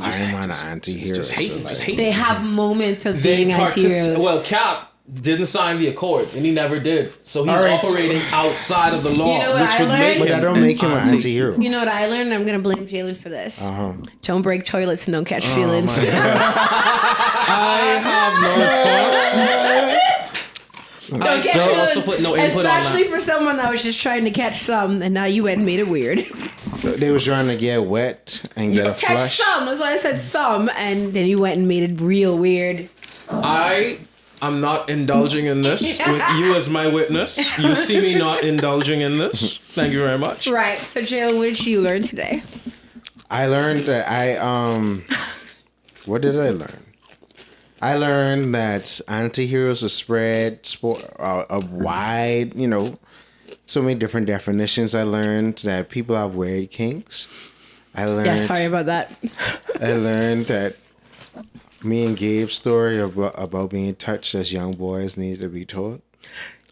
Iron Man are anti-heroes. Just hate. They have moments of They being anti-heroes. Well, Cap didn't sign the Accords, and he never did. So he's All right. operating outside of the law, You know what which I would learned? make But him that don't make him an anti-hero. You know what I learned? I'm going to blame Jalen for this. Uh-huh. Don't break toilets and don't catch feelings. I have no response. Don't catch don't also feelings. put no input on Especially that. for someone that was just trying to catch some, and now you went and made it weird. they was trying to get wet and get a Catch flush. some. That's why I said some, and then you went and made it real weird. I'm not indulging in this with you as my witness. You see me not indulging in this. Thank you very much. Right. So, Jalen, what did you learn today? I learned that what did I learn? I learned that anti-heroes are spread a wide, so many different definitions. I learned that people have weird kinks. I learned. Yeah, sorry about that. I learned that me and Gabe's story about being touched as young boys needs to be told.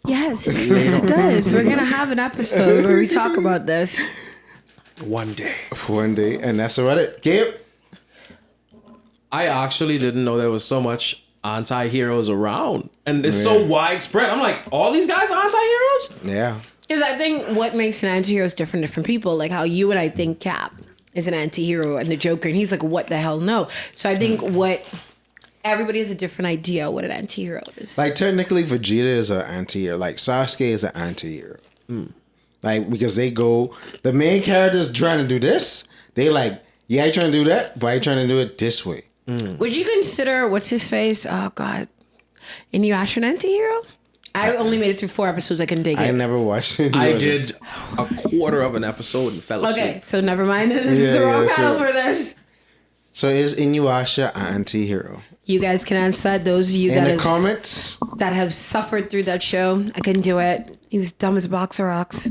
Yes, yes, it does. We're gonna have an episode where we talk about this. One day, and that's about it. Gabe? I actually didn't know there was so much anti-heroes around. And it's so widespread. I'm like, all these guys are anti-heroes? Yeah. Because I think what makes an anti-hero is different people. Like how you and I think Cap is an anti-hero and the Joker, and he's like, what the hell, no. So I think everybody has a different idea what an anti-hero is. Like, technically, Vegeta is an anti-hero. Like, Sasuke is an anti-hero. Like, because the main character's trying to do this. They like, yeah, I trying to do that, but I trying to do it this way. Would you consider, what's his face? Oh, God. Inuyasha an anti-hero? I only made it through 4 episodes. I couldn't dig it. I never watched it. I did a quarter of an episode and fell asleep. Okay, so never mind. This is the wrong title for this. So is Inuyasha an anti-hero? You guys can answer that. Those of you In the comments that have suffered through that show, I couldn't do it. He was dumb as a box of rocks.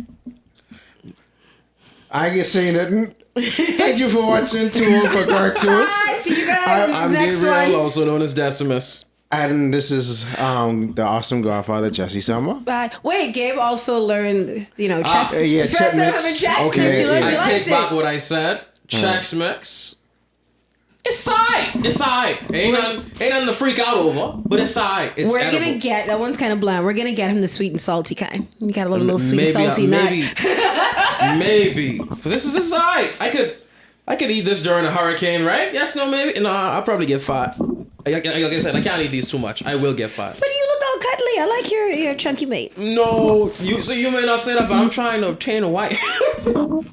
I get saying nothing. Thank you for watching Too Old for Cartoons. Bye. See you guys. I'm next Gabriel, one. also known as Decimus. And this is the awesome Godfather, Jesse Summer. Bye. Wait, Gabe also learned, checks. Yeah, His first time having checks. Okay, He learns, he I likes take back it. what I said. Chex Mix. It's alright. It's alright. Ain't nothing to freak out over, but it's alright. It's We're edible. gonna get that one's kind of bland. We're gonna get him the sweet and salty kind. You got a little sweet and salty maybe, nut. maybe. But this is alright. I could eat this during a hurricane, right? Yes, no, maybe. No, I'll probably get fat. Like I said, I can't eat these too much. I will get fat. But you look all cuddly. I like your chunky mate. No, you may not say that, but I'm trying to obtain a wife.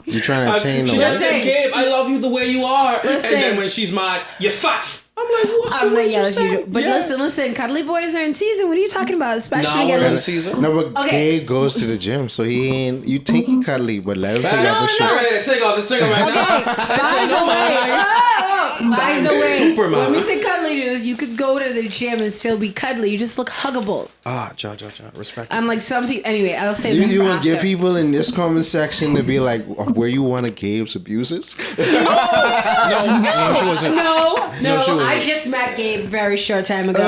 You trying to attain She the just said, Gabe, I love you the way you are. Listen. And then when she's mad, you're fat. I'm like, what? I'm What like, you yeah, say? but Yeah. listen, cuddly boys are in season. What are you talking about? Especially Nah, when you we're get in a season. No, but Okay. Gabe goes to the gym, so he ain't. You think he cuddly, but let him take off his I'm shirt. not ready to take off the trigger right Okay, now. by the way, Superman. when we say cuddly dudes, you could go to the gym and still be cuddly. You just look huggable. Ja, respect. Unlike some people. Anyway, I'll say that You for will after. get people in this comment section to be like, where you want to Gabe's abuses? No, she wasn't. No, she wasn't. I just met Gabe very short time ago.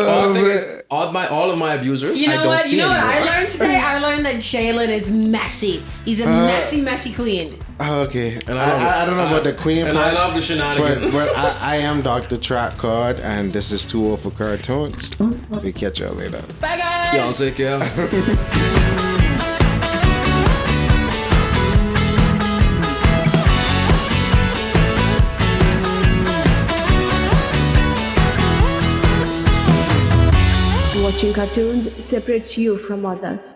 All the thing is, all of my abusers, You know I don't what? see You know what anymore. I learned today? I learned that Jalen is messy. He's a messy queen. Okay. And I love it. I don't know about the queen And part, I love the shenanigans. but I am Dr. Track Card, and this is Too Old for Cartoons. We catch y'all later. Bye, guys. Y'all take care. Watching cartoons separates you from others.